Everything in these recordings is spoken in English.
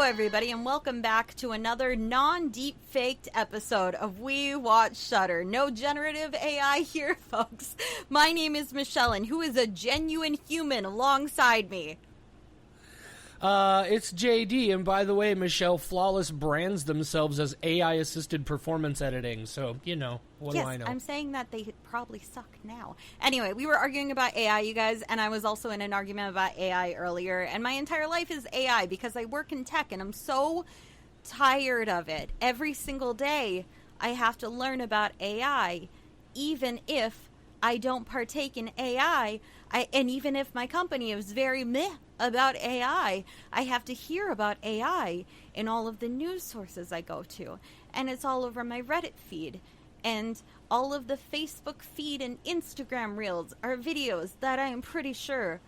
Hello, everybody, and welcome back to another non-deep-faked episode of We Watch Shudder. No generative AI here, folks. My name is Michelle, and who is a genuine human alongside me? It's JD, and by the way, Michelle, Flawless brands themselves as AI-assisted performance editing, so, you know, what do I know? Yes, I'm saying that they probably suck now. Anyway, we were arguing about AI, you guys, and I was also in an argument about AI earlier, and my entire life is AI because I work in tech, and I'm so tired of it. Every single day, I have to learn about AI, even if I don't partake in AI, and even if my company is very meh about AI, I have to hear about AI in all of the news sources I go to, and it's all over my Reddit feed, and all of the Facebook feed and Instagram reels are videos that I am pretty sure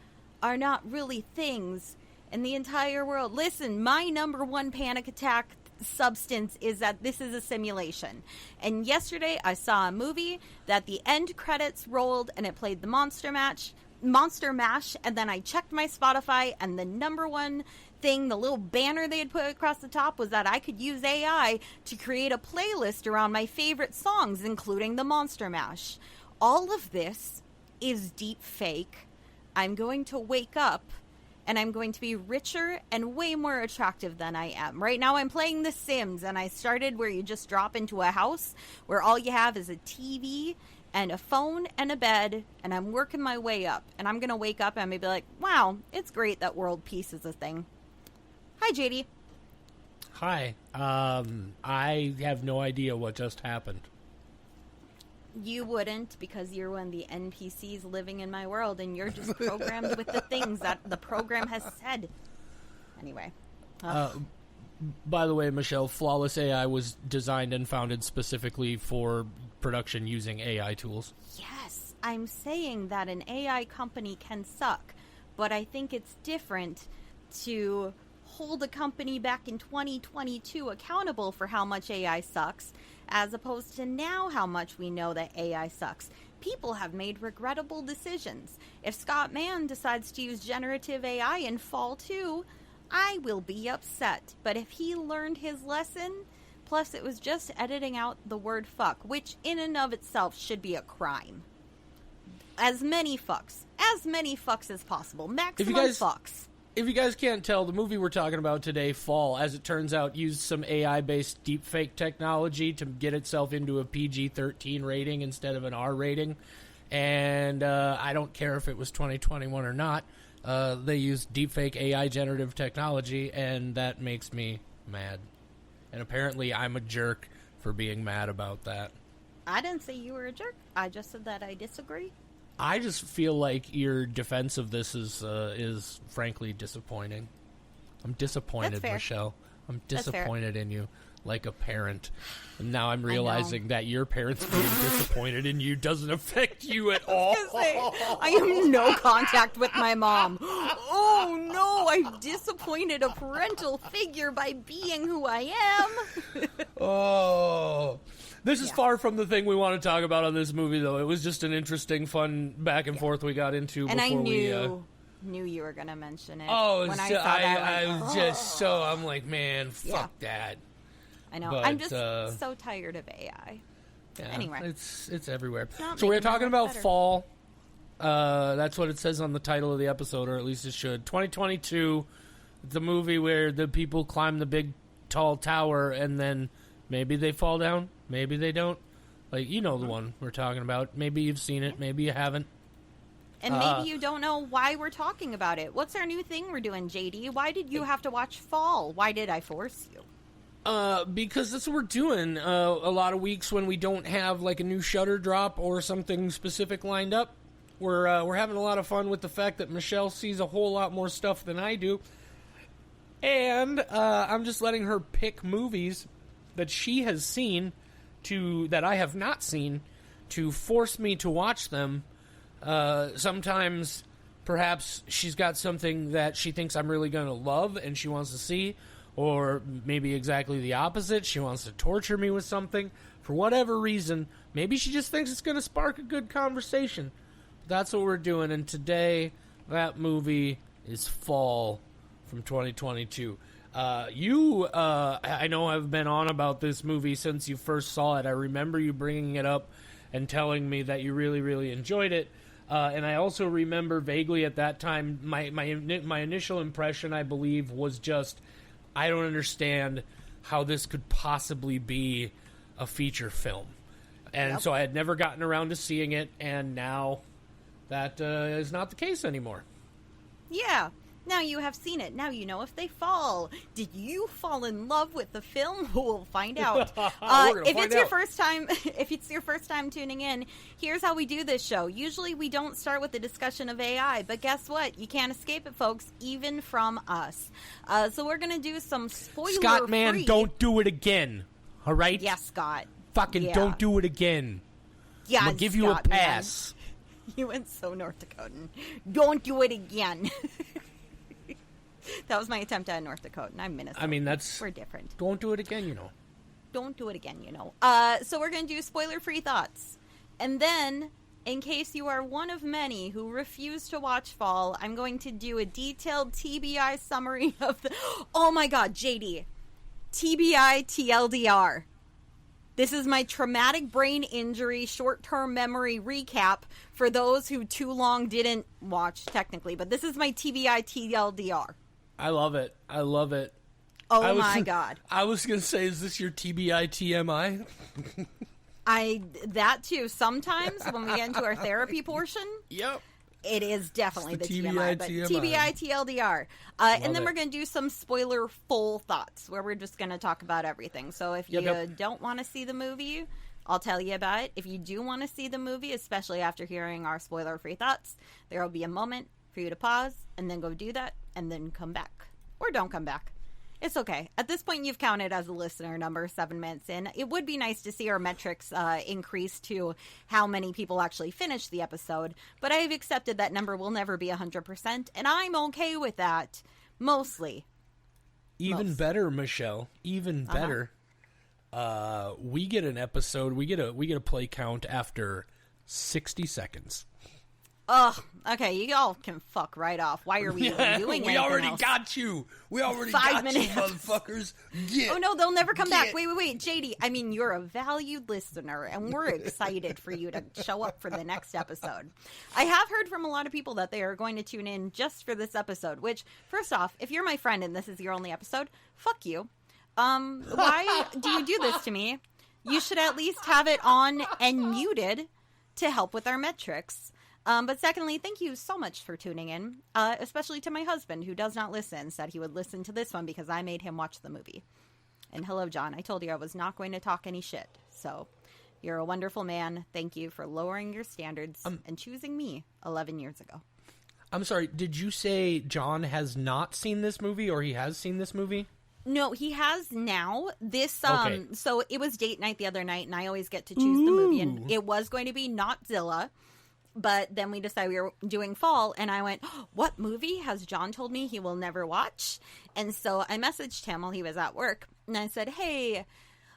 are not really things in the entire world. Listen, my number one panic attack substance is that this is a simulation. And yesterday I saw a movie that the end credits rolled and it played the Monster Mash, and then I checked my Spotify, and the number one thing, the little banner they had put across the top, was that I could use AI to create a playlist around my favorite songs, including the Monster Mash. All of this is deep fake. I'm going to wake up and I'm going to be richer and way more attractive than I am. Right now I'm playing The Sims, and I started where you just drop into a house where all you have is a TV and a phone and a bed, and I'm working my way up. And I'm going to wake up and I'm going to be like, wow, it's great that world peace is a thing. Hi, JD. Hi. I have no idea what just happened. You wouldn't, because you're one of the NPCs living in my world, and you're just programmed with the things that the program has said. Anyway. By the way, Michelle, Flawless AI was designed and founded specifically for production using AI tools. Yes, I'm saying that an AI company can suck, but I think it's different to hold a company back in 2022 accountable for how much AI sucks, as opposed to now how much we know that AI sucks. People have made regrettable decisions. If Scott Mann decides to use generative AI in Fall 2, I will be upset. But if he learned his lesson, plus it was just editing out the word fuck, which in and of itself should be a crime. As many fucks as possible. Maximum fucks. If you guys can't tell, the movie we're talking about today, Fall, as it turns out, used some AI-based deepfake technology to get itself into a PG-13 rating instead of an R rating. And I don't care if it was 2021 or not. They used deepfake AI generative technology, and that makes me mad. And apparently I'm a jerk for being mad about that. I didn't say you were a jerk. I just said that I disagree. I just feel like your defense of this is frankly disappointing. I'm disappointed, Michelle. I'm disappointed in you, like a parent. And now I'm realizing that your parents being disappointed in you doesn't affect you at all. I have no contact with my mom. Oh no, I've disappointed a parental figure by being who I am. Oh. This is far from the thing we want to talk about on this movie, though. It was just an interesting, fun back and forth we got into and before I knew you were going to mention it. Oh, when I saw that, I was just so... I'm like, man, fuck that. I know. But, I'm just so tired of AI. Yeah, anyway. It's everywhere. So we're talking about Fall. That's what it says on the title of the episode, or at least it should. 2022, the movie where the people climb the big, tall tower, and then maybe they fall down. Maybe they don't. Like, you know the one we're talking about. Maybe you've seen it. Maybe you haven't. And maybe you don't know why we're talking about it. What's our new thing we're doing, JD? Why did you have to watch Fall? Why did I force you? Because that's what we're doing. A lot of weeks when we don't have, like, a new Shudder drop or something specific lined up, we're having a lot of fun with the fact that Michelle sees a whole lot more stuff than I do. And I'm just letting her pick movies that she has seen that I have not seen, to force me to watch them. Sometimes, perhaps, she's got something that she thinks I'm really going to love and she wants to see, or maybe exactly the opposite. She wants to torture me with something. For whatever reason, maybe she just thinks it's going to spark a good conversation. That's what we're doing, and today, that movie is Fall from 2022. I know have been on about this movie since you first saw it. I remember you bringing it up and telling me that you really, really enjoyed it. And I also remember vaguely at that time, my initial impression, I believe, was just, I don't understand how this could possibly be a feature film. And so I had never gotten around to seeing it, and now that is not the case anymore. Yeah. Now you have seen it. Now you know if they fall. Did you fall in love with the film? We'll find out. If it's your first time tuning in, here's how we do this show. Usually we don't start with a discussion of AI, but guess what? You can't escape it, folks, even from us. So we're gonna do some spoiler-free. Scott, man, don't do it again. All right? Yes, Scott. Fucking don't do it again. Yeah, I'm gonna give you a pass. Man. You went so North Dakotan. Don't do it again. That was my attempt at North Dakota. I'm Minnesota. I mean, we're different. Don't do it again, you know. Don't do it again, you know. So we're going to do spoiler-free thoughts. And then, in case you are one of many who refuse to watch Fall, I'm going to do a detailed TBI summary of the... Oh my god, JD. TBI TLDR. This is my traumatic brain injury short-term memory recap for those who too long didn't watch, technically. But this is my TBI TLDR. I love it. Oh my god. I was going to say, is this your TBI TMI? That too. Sometimes when we get into our therapy portion. Yep. It is definitely the TBI, TMI, but TMI. TBI TLDR. And then we're going to do some spoiler-full thoughts, where we're just going to talk about everything. So if you don't want to see the movie, I'll tell you about it. If you do want to see the movie, especially after hearing our spoiler-free thoughts, there will be a moment for you to pause, and then go do that, and then come back. Or don't come back. It's okay. At this point, you've counted as a listener number 7 minutes in. It would be nice to see our metrics increase to how many people actually finish the episode, but I've accepted that number will never be 100%, and I'm okay with that, mostly. Even better, Michelle. Even better. We get an episode. We get a play count after 60 seconds. Ugh. Okay, you all can fuck right off. Why are we even doing We already else? got you. We already 5 got minutes. you, motherfuckers. Oh, no, they'll never come back. Wait. JD, I mean, you're a valued listener, and we're excited for you to show up for the next episode. I have heard from a lot of people that they are going to tune in just for this episode, which, first off, if you're my friend and this is your only episode, fuck you. Why do you do this to me? You should at least have it on and muted to help with our metrics. But secondly, thank you so much for tuning in, especially to my husband, who does not listen, said he would listen to this one because I made him watch the movie. And hello, John. I told you I was not going to talk any shit. So you're a wonderful man. Thank you for lowering your standards and choosing me 11 years ago. I'm sorry, did you say John has not seen this movie, or he has seen this movie? No, he has now. This, Okay. So it was date night the other night, and I always get to choose the movie, and it was going to be Notzilla. But then we decided we were doing Fall, and I went, oh, what movie has John told me he will never watch? And so I messaged him while he was at work, and I said, hey,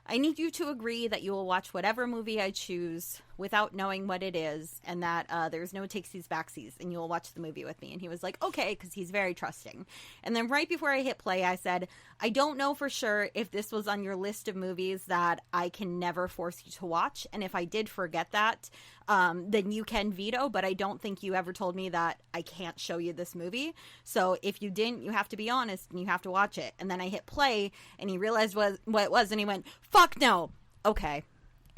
I need you to agree that you will watch whatever movie I choose without knowing what it is, and that there's no takesies backsies, and you will watch the movie with me. And he was like, okay, because he's very trusting. And then right before I hit play, I said, I don't know for sure if this was on your list of movies that I can never force you to watch, and if I did forget that, then you can veto, but I don't think you ever told me that I can't show you this movie. So if you didn't, you have to be honest, and you have to watch it. And then I hit play, and he realized what it was, and he went, fuck no. Okay.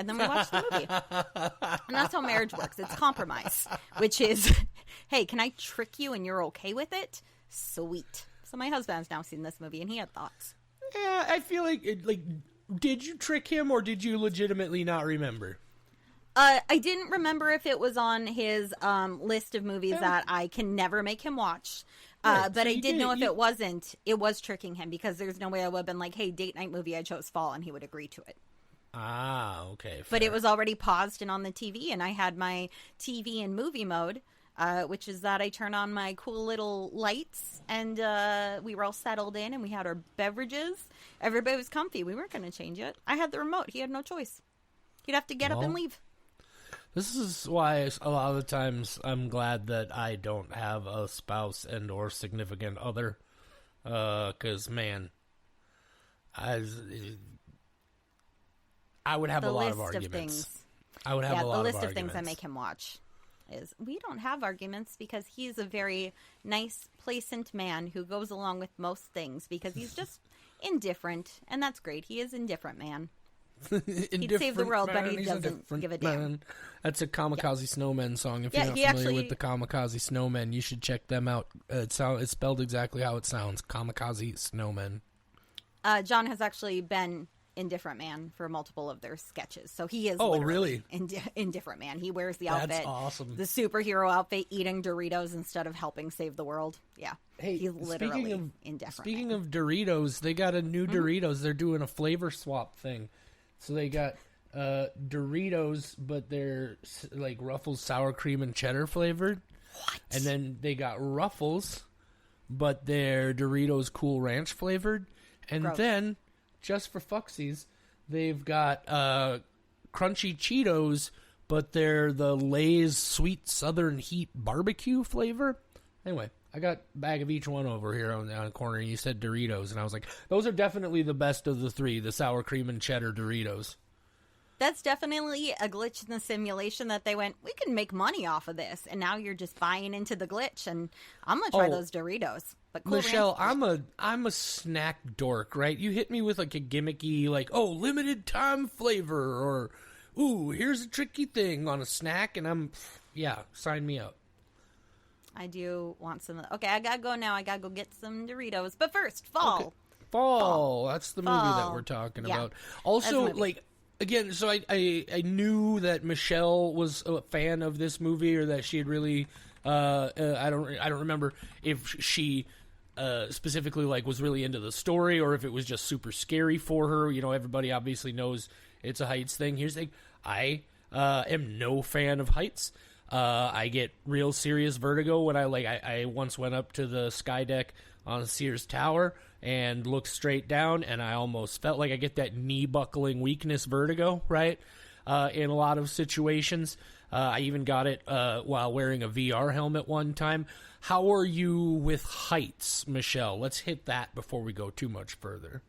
And then we watched the movie. And that's how marriage works. It's compromise, which is, hey, can I trick you and you're okay with it? Sweet. So my husband has now seen this movie, and he had thoughts. Yeah, I feel like, did you trick him, or did you legitimately not remember? I didn't remember if it was on his list of movies that I can never make him watch. But so I did know if it wasn't, it was tricking him, because there's no way I would have been like, hey, date night movie, I chose Fall, and he would agree to it. Ah, okay. Fair. But it was already paused and on the TV, and I had my TV in movie mode, which is that I turn on my cool little lights, and we were all settled in, and we had our beverages. Everybody was comfy. We weren't going to change it. I had the remote. He had no choice. He'd have to get up and leave. This is why a lot of the times I'm glad that I don't have a spouse and or significant other, because, man, I would have The a lot list of arguments. things. I would have a lot the of list of arguments. things that make him watch is we don't have arguments because he's a very nice, placent man who goes along with most things because he's just indifferent, and that's great. He is indifferent man. He'd save the world, but he doesn't give a damn. Man. That's a Kamikaze Snowmen song. If you're not familiar with the Kamikaze Snowmen, you should check them out. It's spelled exactly how it sounds. Kamikaze Snowmen. John has actually been Indifferent Man for multiple of their sketches, so he is. Oh, really? Indifferent Man. He wears the outfit. That's awesome. The superhero outfit, eating Doritos instead of helping save the world. Yeah, hey, he's literally indifferent. Speaking of Doritos, they got a new Doritos. They're doing a flavor swap thing, so they got Doritos, but they're like Ruffles sour cream and cheddar flavored. What? And then they got Ruffles, but they're Doritos Cool Ranch flavored, and Gross. then. Just for fucksies, they've got crunchy Cheetos, but they're the Lay's Sweet Southern Heat barbecue flavor. Anyway, I got a bag of each one over here on the corner, and you said Doritos, and I was like, those are definitely the best of the three, the sour cream and cheddar Doritos. That's definitely a glitch in the simulation that they went, we can make money off of this, and now you're just buying into the glitch, and I'm going to try those Doritos. But Cool Michelle, Ranch, I'm a snack dork, right? You hit me with like a gimmicky, like, oh, limited time flavor, or, ooh, here's a tricky thing on a snack, and sign me up. I do want some. Okay, I got to go now. I got to go get some Doritos. But first, fall. Okay. Fall. That's the movie that we're talking about. Also, like, again, so I knew that Michelle was a fan of this movie, or that she had really, I don't remember if she specifically like was really into the story, or if it was just super scary for her. You know, everybody obviously knows it's a heights thing. Here's the thing: I am no fan of heights. I get real serious vertigo when I once went up to the sky deck on Sears Tower and looked straight down, and I almost felt like I get that knee buckling weakness vertigo, right? In a lot of situations. I even got it while wearing a VR helmet one time. How are you with heights, Michelle? Let's hit that before we go too much further.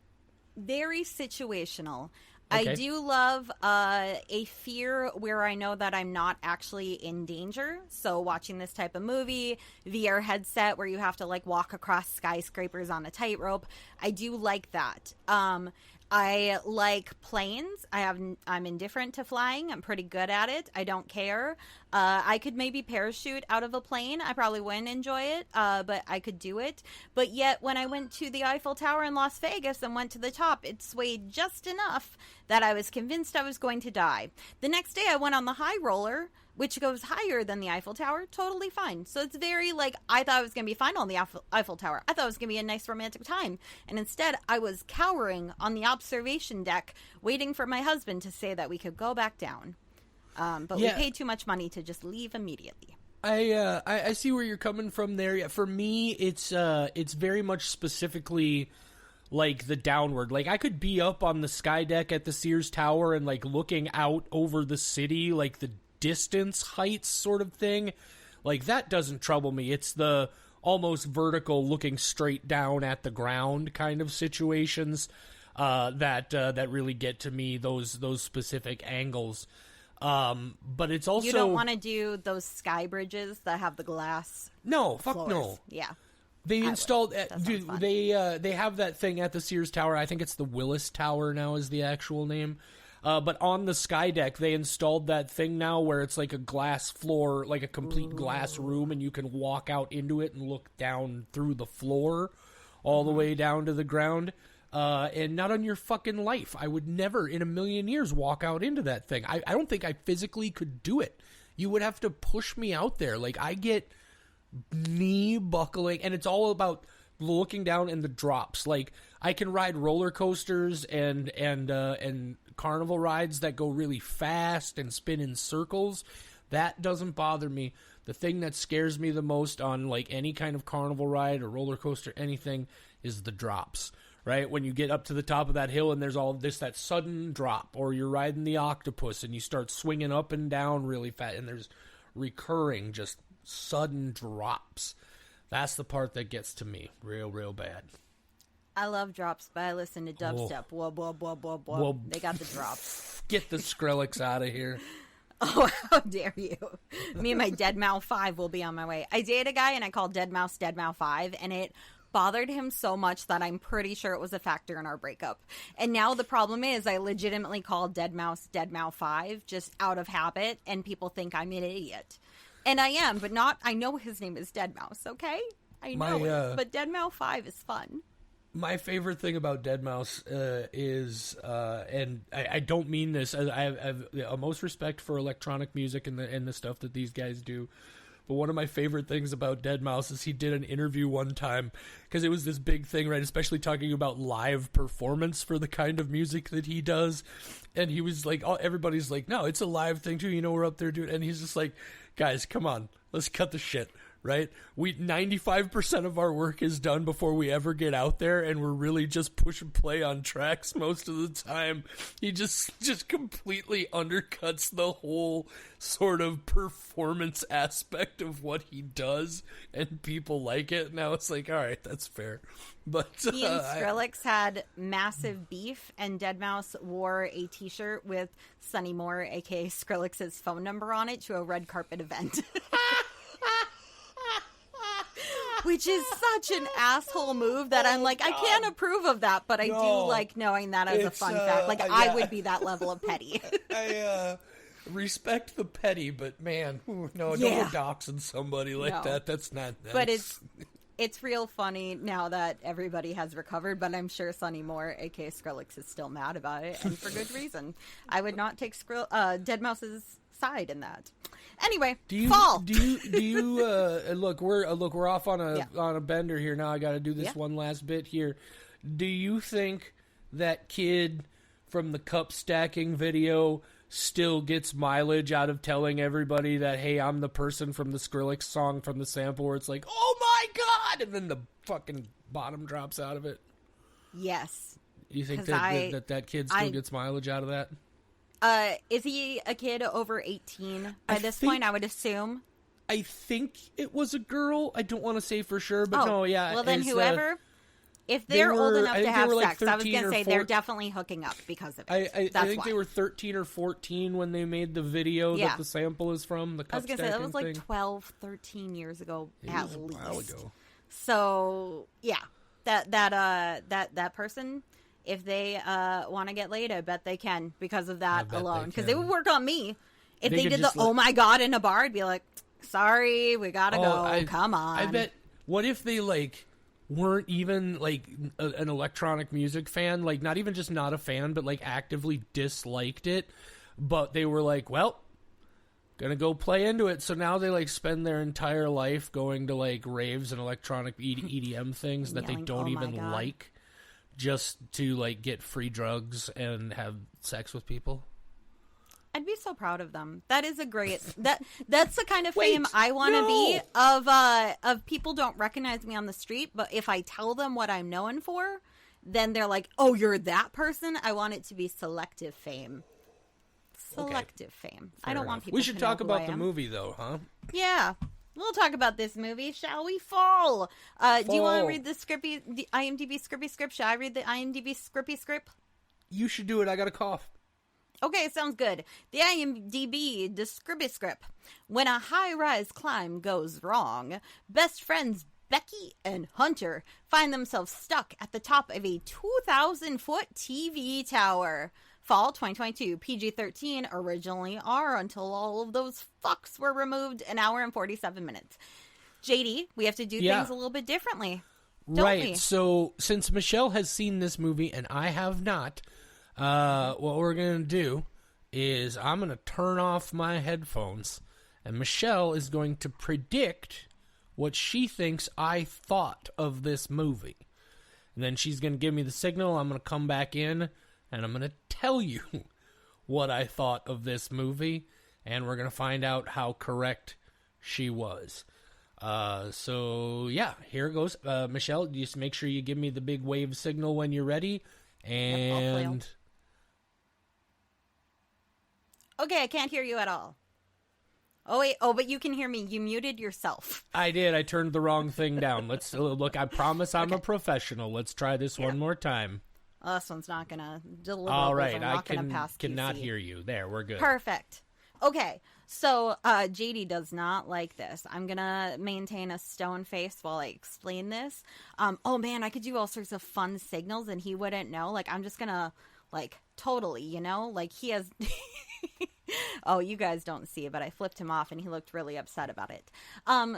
Very situational. Okay. I do love a fear where I know that I'm not actually in danger. So watching this type of movie, VR headset where you have to like walk across skyscrapers on a tightrope, I do like that. I like planes. I'm indifferent to flying. I'm pretty good at it. I don't care. I could maybe parachute out of a plane. I probably wouldn't enjoy it, but I could do it. But yet, when I went to the Eiffel Tower in Las Vegas and went to the top, it swayed just enough that I was convinced I was going to die. The next day, I went on the high roller, which goes higher than the Eiffel Tower, totally fine. So it's very like, I thought I was going to be fine on the Eiffel Tower. I thought it was going to be a nice romantic time. And instead, I was cowering on the observation deck, waiting for my husband to say that we could go back down. But we paid too much money to just leave immediately. I see where you're coming from there. Yeah, for me, it's very much specifically like the downward. Like I could be up on the sky deck at the Sears Tower and like looking out over the city, like the distance heights sort of thing. Like that doesn't trouble me. It's the almost vertical looking straight down at the ground kind of situations that really get to me, those specific angles. But it's also, you don't want to do those sky bridges that have the glass. No, fuck floors. no. Yeah. They installed, dude, they have that thing at the Sears Tower. I think it's the Willis Tower now is the actual name. But on the sky deck, they installed that thing now where it's like a glass floor, like a complete glass room, and you can walk out into it and look down through the floor all the way down to the ground. And not on your fucking life. I would never in a million years walk out into that thing. I don't think I physically could do it. You would have to push me out there. Like, I get knee buckling, and it's all about looking down and the drops. Like, I can ride roller coasters and carnival rides that go really fast and spin in circles. That doesn't bother me. The thing that scares me the most on, like, any kind of carnival ride or roller coaster, anything, is the drops. Right? When you get up to the top of that hill and there's all this, that sudden drop, or you're riding the octopus and you start swinging up and down really fast, and there's recurring, just sudden drops. That's the part that gets to me real, real bad. I love drops, but I listen to dubstep. Whoa, whoa, whoa, whoa, whoa. Well, They got the drops. Get the Skrillex out of here. Oh, how dare you. Me and my Deadmau 5 will be on my way. I dated a guy and I called Deadmau 5, and it bothered him so much that I'm pretty sure it was a factor in our breakup. And now the problem is I legitimately call Deadmau 5 just out of habit, and people think I'm an idiot. And I am, but not, I know his name is Deadmau5, okay? I know it, but Deadmau 5 is fun. My favorite thing about Deadmau5 is, and I don't mean this, I have a most respect for electronic music and the stuff that these guys do. But one of my favorite things about Deadmau5 is he did an interview one time, because it was this big thing, right? Especially talking about live performance for the kind of music that he does. And he was like, everybody's like, no, it's a live thing too. We're up there doing it. And he's just like, guys, come on, let's cut the shit. Right? 95% of our work is done before we ever get out there, and we're really just push and play on tracks most of the time. He just completely undercuts the whole sort of performance aspect of what he does, and people like it. Now it's like, all right, that's fair. But he and Skrillex had massive beef, and Deadmau5 wore a t-shirt with Sonny Moore, aka Skrillex's phone number on it, to a red carpet event. Which is such an asshole move that I'm like, I can't approve of that, but I do like knowing that as a fun fact. Like, I would be that level of petty. I respect the petty, but man, don't go doxing somebody like that. That's not nice. But it's real funny now that everybody has recovered, but I'm sure Sonny Moore, a.k.a. Skrillex, is still mad about it, and for good reason. I would not take Deadmau5's side in that. Anyway, fall. Do you look? We're off on a bender here now. I got to do this one last bit here. Do you think that kid from the cup stacking video still gets mileage out of telling everybody that, hey, I'm the person from the Skrillex song from the sample where it's like, oh my god, and then the fucking bottom drops out of it? Yes. You think that kid still gets mileage out of that? Is he a kid over 18 by this point, I would assume? I think it was a girl. I don't want to say for sure, but no, yeah. Well, then whoever, if they're old enough to have sex, I was going to say 14. they're definitely hooking up because of it. I think they were 13 or 14 when they made the video that the sample is from. The cup I was going to say, that was like thing. 12, 13 years ago at least. A while ago. So, yeah, that person... If they want to get laid, I bet they can because of that alone. Because it would work on me. If they did the oh my god in a bar, I'd be like, sorry, we gotta go. Come on. I bet. What if they weren't even an electronic music fan? Like not even just not a fan, but actively disliked it. But they were like, well, gonna go play into it. So now they spend their entire life going to raves and electronic EDM things that they don't even like. Just to get free drugs and have sex with people. I'd be so proud of them. That is a great that's the kind of fame I want to be of people don't recognize me on the street, but if I tell them what I'm known for, then they're like, "Oh, you're that person?" I want it to be selective fame. Selective fame. Fair I don't enough. want people We should to know talk who about I the am. movie though, huh? Yeah. We'll talk about this movie, shall we? Fall. Do you want to read the IMDb scrippy script? Shall I read the IMDb scrippy script? You should do it. I got a cough. Okay, sounds good. The IMDb scrippy script. When a high-rise climb goes wrong, best friends Becky and Hunter find themselves stuck at the top of a 2,000-foot TV tower. Fall 2022, PG-13, originally R until all of those fucks were removed, an hour and 47 minutes. JD, we have to do things a little bit differently, don't we? So since Michelle has seen this movie and I have not, what we're going to do is I'm going to turn off my headphones and Michelle is going to predict what she thinks I thought of this movie. And then she's going to give me the signal. I'm going to come back in and I'm going to tell you what I thought of this movie, and we're going to find out how correct she was. So, yeah, here it goes. Michelle, just make sure you give me the big wave signal when you're ready. And... Okay, I can't hear you at all. Oh, wait. Oh, but you can hear me. You muted yourself. I did. I turned the wrong thing down. Let's look. I promise I'm Okay. a professional. Let's try this one more time. Oh, this one's not going to deliver. All right. I pass cannot QC. hear you. There, we're good. Perfect. Okay. So JD does not like this. I'm going to maintain a stone face while I explain this. Oh, man, I could do all sorts of fun signals and he wouldn't know. Like, I'm just going to, like, totally, you know? Like, he has... Oh, you guys don't see it, but I flipped him off and he looked really upset about it.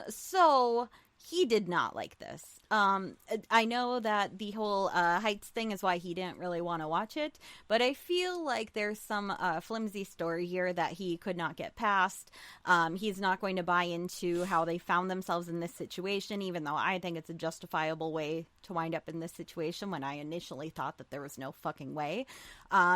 So he did not like this. I know that the whole heights thing is why he didn't really want to watch it, but I feel like there's some flimsy story here that he could not get past. He's not going to buy into how they found themselves in this situation, even though I think it's a justifiable way to wind up in this situation when I initially thought that there was no fucking way.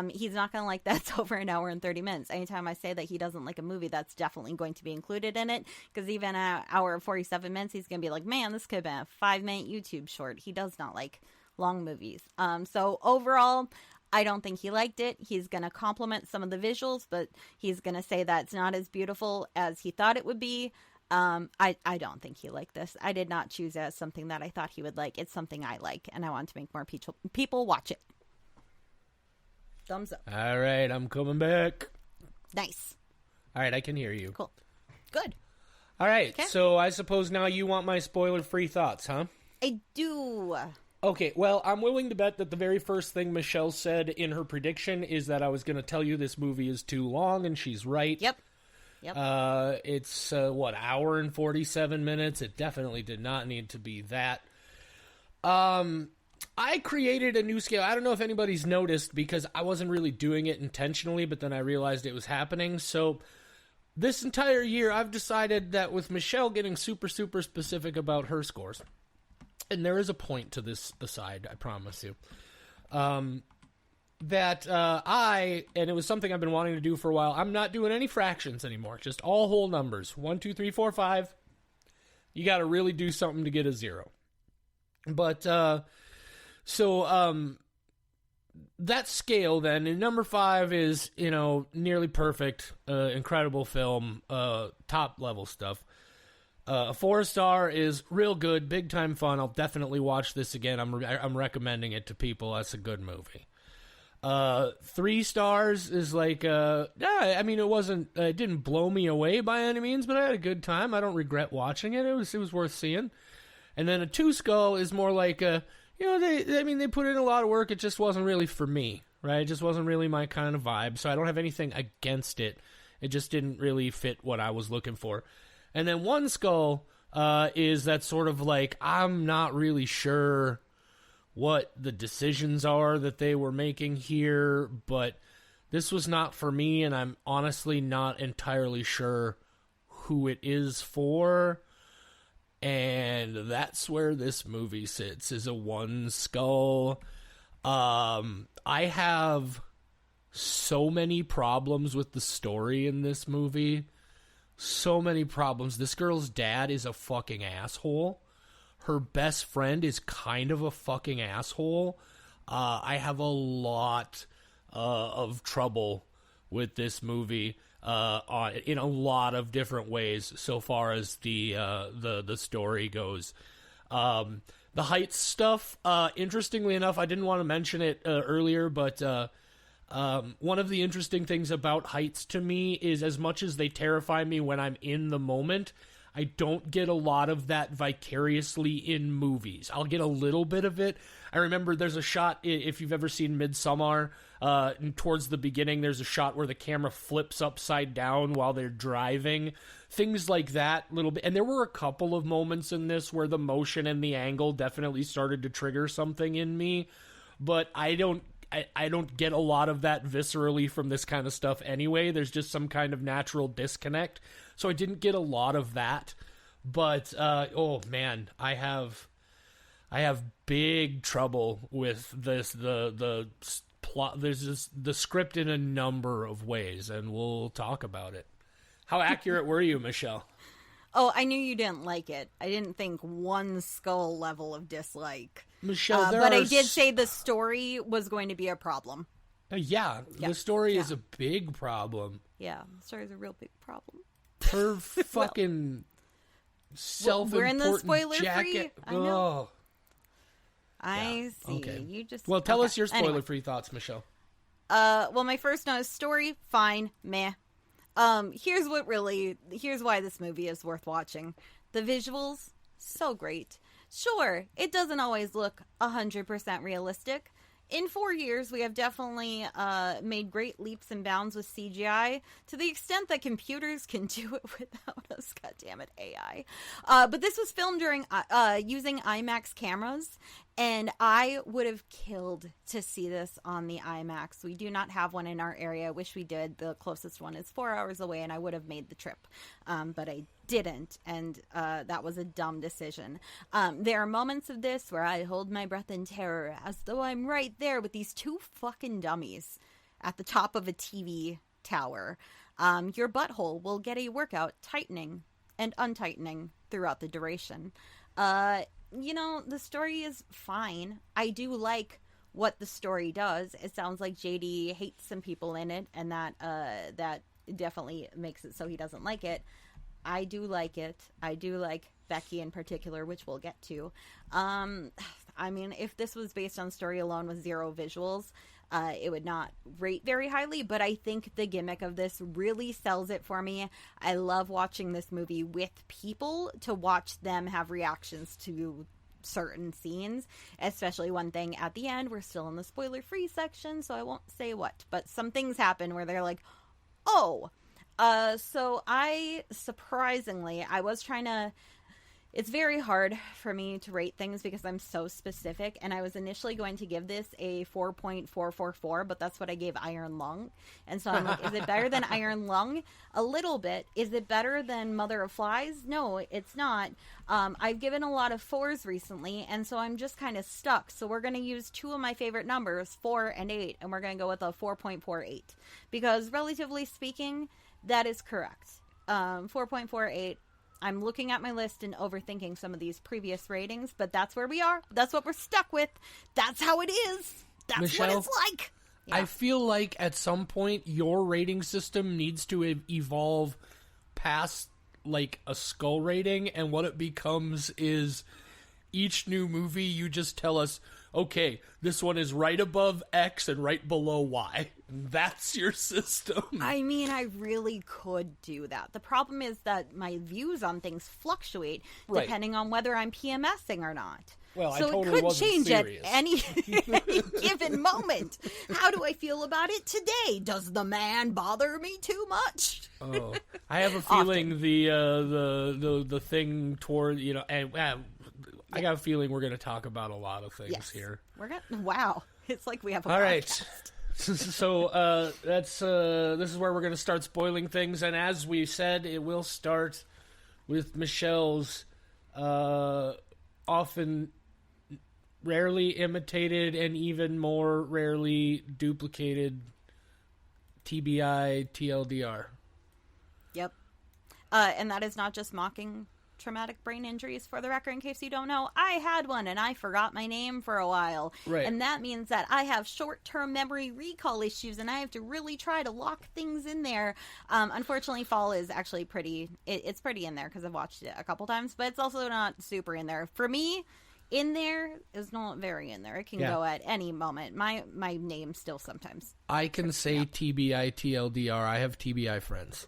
He's not going to like that's over an hour and 30 minutes. Anytime I say that he doesn't like a movie, that's definitely going to be included in it, because even an hour and 47 minutes, he's going to be like, man, this could have been a 5-minute YouTube short. He does not like long movies. So overall, I don't think he liked it. He's going to compliment some of the visuals, but he's going to say that it's not as beautiful as he thought it would be. I don't think he liked this. I did not choose it as something that I thought he would like. It's something I like, and I want to make more people watch it. Thumbs up. All right, I'm coming back. Nice. All right, I can hear you. Cool. Good. All right, Okay. so I suppose now you want my spoiler-free thoughts, huh? I do. Okay, well, I'm willing to bet that the very first thing Michelle said in her prediction is that I was going to tell you this movie is too long, and she's right. Yep. It's, hour and 47 minutes? It definitely did not need to be that. I created a new scale. I don't know if anybody's noticed because I wasn't really doing it intentionally, but then I realized it was happening. So this entire year, I've decided that with Michelle getting super, super specific about her scores, and there is a point to this aside, I promise you, that and it was something I've been wanting to do for a while, I'm not doing any fractions anymore, just all whole numbers. 1, 2, 3, 4, 5. You got to really do something to get a 0. But, that scale then, and number 5 is, nearly perfect, incredible film, top level stuff. A 4-star is real good, big time fun. I'll definitely watch this again. I'm recommending it to people. That's a good movie. 3 stars is like, it didn't blow me away by any means, but I had a good time. I don't regret watching it. It was worth seeing. And then a 2 skull is more like, they put in a lot of work. It just wasn't really for me, right? It just wasn't really my kind of vibe. So I don't have anything against it. It just didn't really fit what I was looking for. And then 1 skull is that sort of like, I'm not really sure what the decisions are that they were making here, but this was not for me, and I'm honestly not entirely sure who it is for. And that's where this movie sits, is a 1 skull. I have so many problems with the story in this movie. So many problems. This girl's dad is a fucking asshole. Her best friend is kind of a fucking asshole. I have a lot of trouble with this movie in a lot of different ways so far as the story goes. The heights stuff, interestingly enough, I didn't want to mention it earlier, but one of the interesting things about heights to me is, as much as they terrify me when I'm in the moment, I don't get a lot of that vicariously in movies. I'll get a little bit of it. I remember there's a shot, if you've ever seen Midsommar, and towards the beginning there's a shot where the camera flips upside down while they're driving. Things like that, little bit. And there were a couple of moments in this where the motion and the angle definitely started to trigger something in me. But I don't get a lot of that viscerally from this kind of stuff anyway. There's just some kind of natural disconnect. So I didn't get a lot of that. But, oh man, I have big trouble with this, the plot. There's the script in a number of ways, and we'll talk about it. How accurate were you, Michelle? Oh, I knew you didn't like it. I didn't think 1 skull level of dislike. Michelle, but I did say the story was going to be a problem. The story is a big problem. Yeah, the story is a real big problem. Her fucking self-important we're in the spoiler jacket. free. I know. Oh. I see. Okay. You just tell okay. us your spoiler-free thoughts, Michelle. Well, my first note is story, fine, meh. Here's why this movie is worth watching. The visuals, so great. Sure, it doesn't always look 100% realistic. In 4 years, we have definitely made great leaps and bounds with CGI to the extent that computers can do it without us. God damn it, AI. But this was filmed during using IMAX cameras, and I would have killed to see this on the IMAX. We do not have one in our area. I wish we did. The closest one is 4 hours away, and I would have made the trip. But I didn't, and that was a dumb decision. There are moments of this where I hold my breath in terror as though I'm right there with these two fucking dummies at the top of a TV tower. Your butthole will get a workout tightening and untightening throughout the duration. The story is fine. I do like what the story does. It sounds like JD hates some people in it, and that definitely makes it so he doesn't like it. I do like it. I do like Becky in particular, which we'll get to. I mean, if this was based on story alone with zero visuals, it would not rate very highly, but I think the gimmick of this really sells it for me. I love watching this movie with people to watch them have reactions to certain scenes, especially one thing at the end. We're still in the spoiler-free section, so I won't say what, but some things happen where they're like, oh. So I was trying to, it's very hard for me to rate things because I'm so specific, and I was initially going to give this a 4.444, but that's what I gave Iron Lung. And so I'm like, is it better than Iron Lung? A little bit. Is it better than Mother of Flies? No, it's not. I've given a lot of 4s recently, and so I'm just kind of stuck. So we're going to use two of my favorite numbers, 4 and 8, and we're going to go with a 4.48 because relatively speaking, that is correct. 4.48. I'm looking at my list and overthinking some of these previous ratings, but that's where we are. That's what we're stuck with. That's how it is. That's Michelle, what it's like. Yeah. I feel like at some point your rating system needs to evolve past like a skull rating, and what it becomes is each new movie you just tell us, okay, this one is right above X and right below Y. That's your system. I mean, I really could do that. The problem is that my views on things fluctuate depending on whether I'm PMSing or not. Well, so I totally it could wasn't change serious. at any given moment. How do I feel about it today? Does the man bother me too much? Oh, I have a feeling the thing toward I got a feeling we're going to talk about a lot of things here. Wow, it's like we have a all podcast. Right. So this is where we're going to start spoiling things, and as we said, it will start with Michelle's often rarely imitated and even more rarely duplicated TBI TLDR. Yep. And that is not just mocking traumatic brain injuries. For the record, in case you don't know, I had one and I forgot my name for a while. Right. And that means that I have short-term memory recall issues and I have to really try to lock things in there. Unfortunately, Fall is actually pretty, it's pretty in there because I've watched it a couple times, but it's also not super in there. For me, in there is not very in there. It can go at any moment. My name still sometimes. I can say TBI TLDR. I have TBI friends.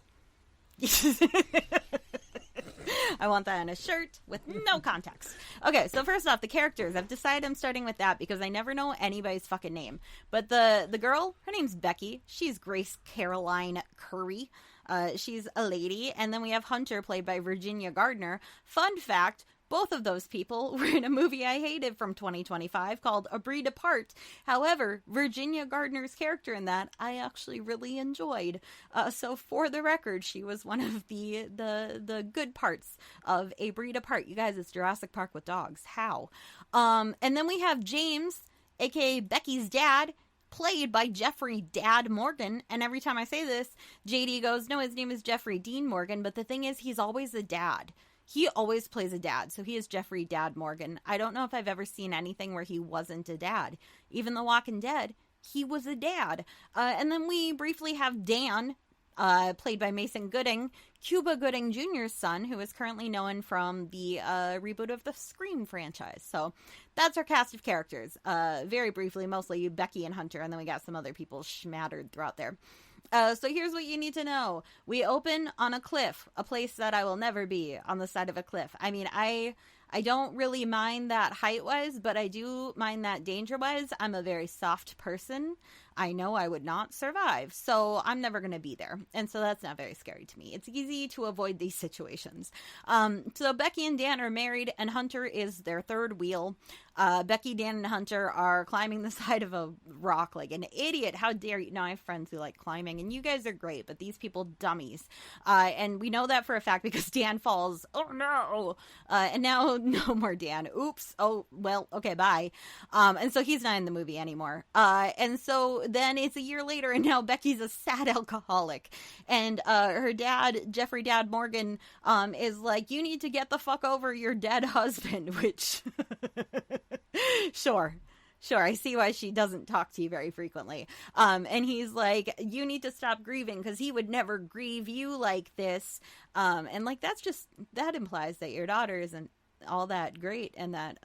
I want that on a shirt with no context. Okay, so first off, the characters. I've decided I'm starting with that because I never know anybody's fucking name. But the girl, her name's Becky. She's Grace Caroline Curry. She's a lady. And then we have Hunter, played by Virginia Gardner. Fun fact, both of those people were in a movie I hated from 2025 called A Breed Apart. However, Virginia Gardner's character in that I actually really enjoyed. So for the record, she was one of the good parts of A Breed Apart. You guys, it's Jurassic Park with dogs. How? And then we have James, aka Becky's dad, played by Jeffrey Dad Morgan. And every time I say this, JD goes, no, his name is Jeffrey Dean Morgan. But the thing is, he's always a dad. He always plays a dad, so he is Jeffrey Dad Morgan. I don't know if I've ever seen anything where he wasn't a dad. Even The Walking Dead, he was a dad. And then we briefly have Dan, played by Mason Gooding, Cuba Gooding Jr.'s son, who is currently known from the reboot of the Scream franchise. So that's our cast of characters. Very briefly, mostly Becky and Hunter, and then we got some other people smattered throughout there. So here's what you need to know. We open on a cliff, a place that I will never be, on the side of a cliff. I mean, I don't really mind that height-wise, but I do mind that danger-wise. I'm a very soft person. I know I would not survive, so I'm never going to be there. And so that's not very scary to me. It's easy to avoid these situations. So Becky and Dan are married, and Hunter is their third wheel. Becky, Dan, and Hunter are climbing the side of a rock like an idiot. How dare you? Now, I have friends who like climbing, and you guys are great, but these people, dummies. And we know that for a fact because Dan falls. Oh, no. And now, no more Dan. Oops. Oh, well, okay, bye. And so he's not in the movie anymore. And so then it's a year later, and now Becky's a sad alcoholic. And her dad, Jeffrey Dad Morgan, is like, you need to get the fuck over your dead husband, which... Sure, I see why she doesn't talk to you very frequently. And he's like, you need to stop grieving because he would never grieve you like this. And like, that implies that your daughter isn't all that great and that,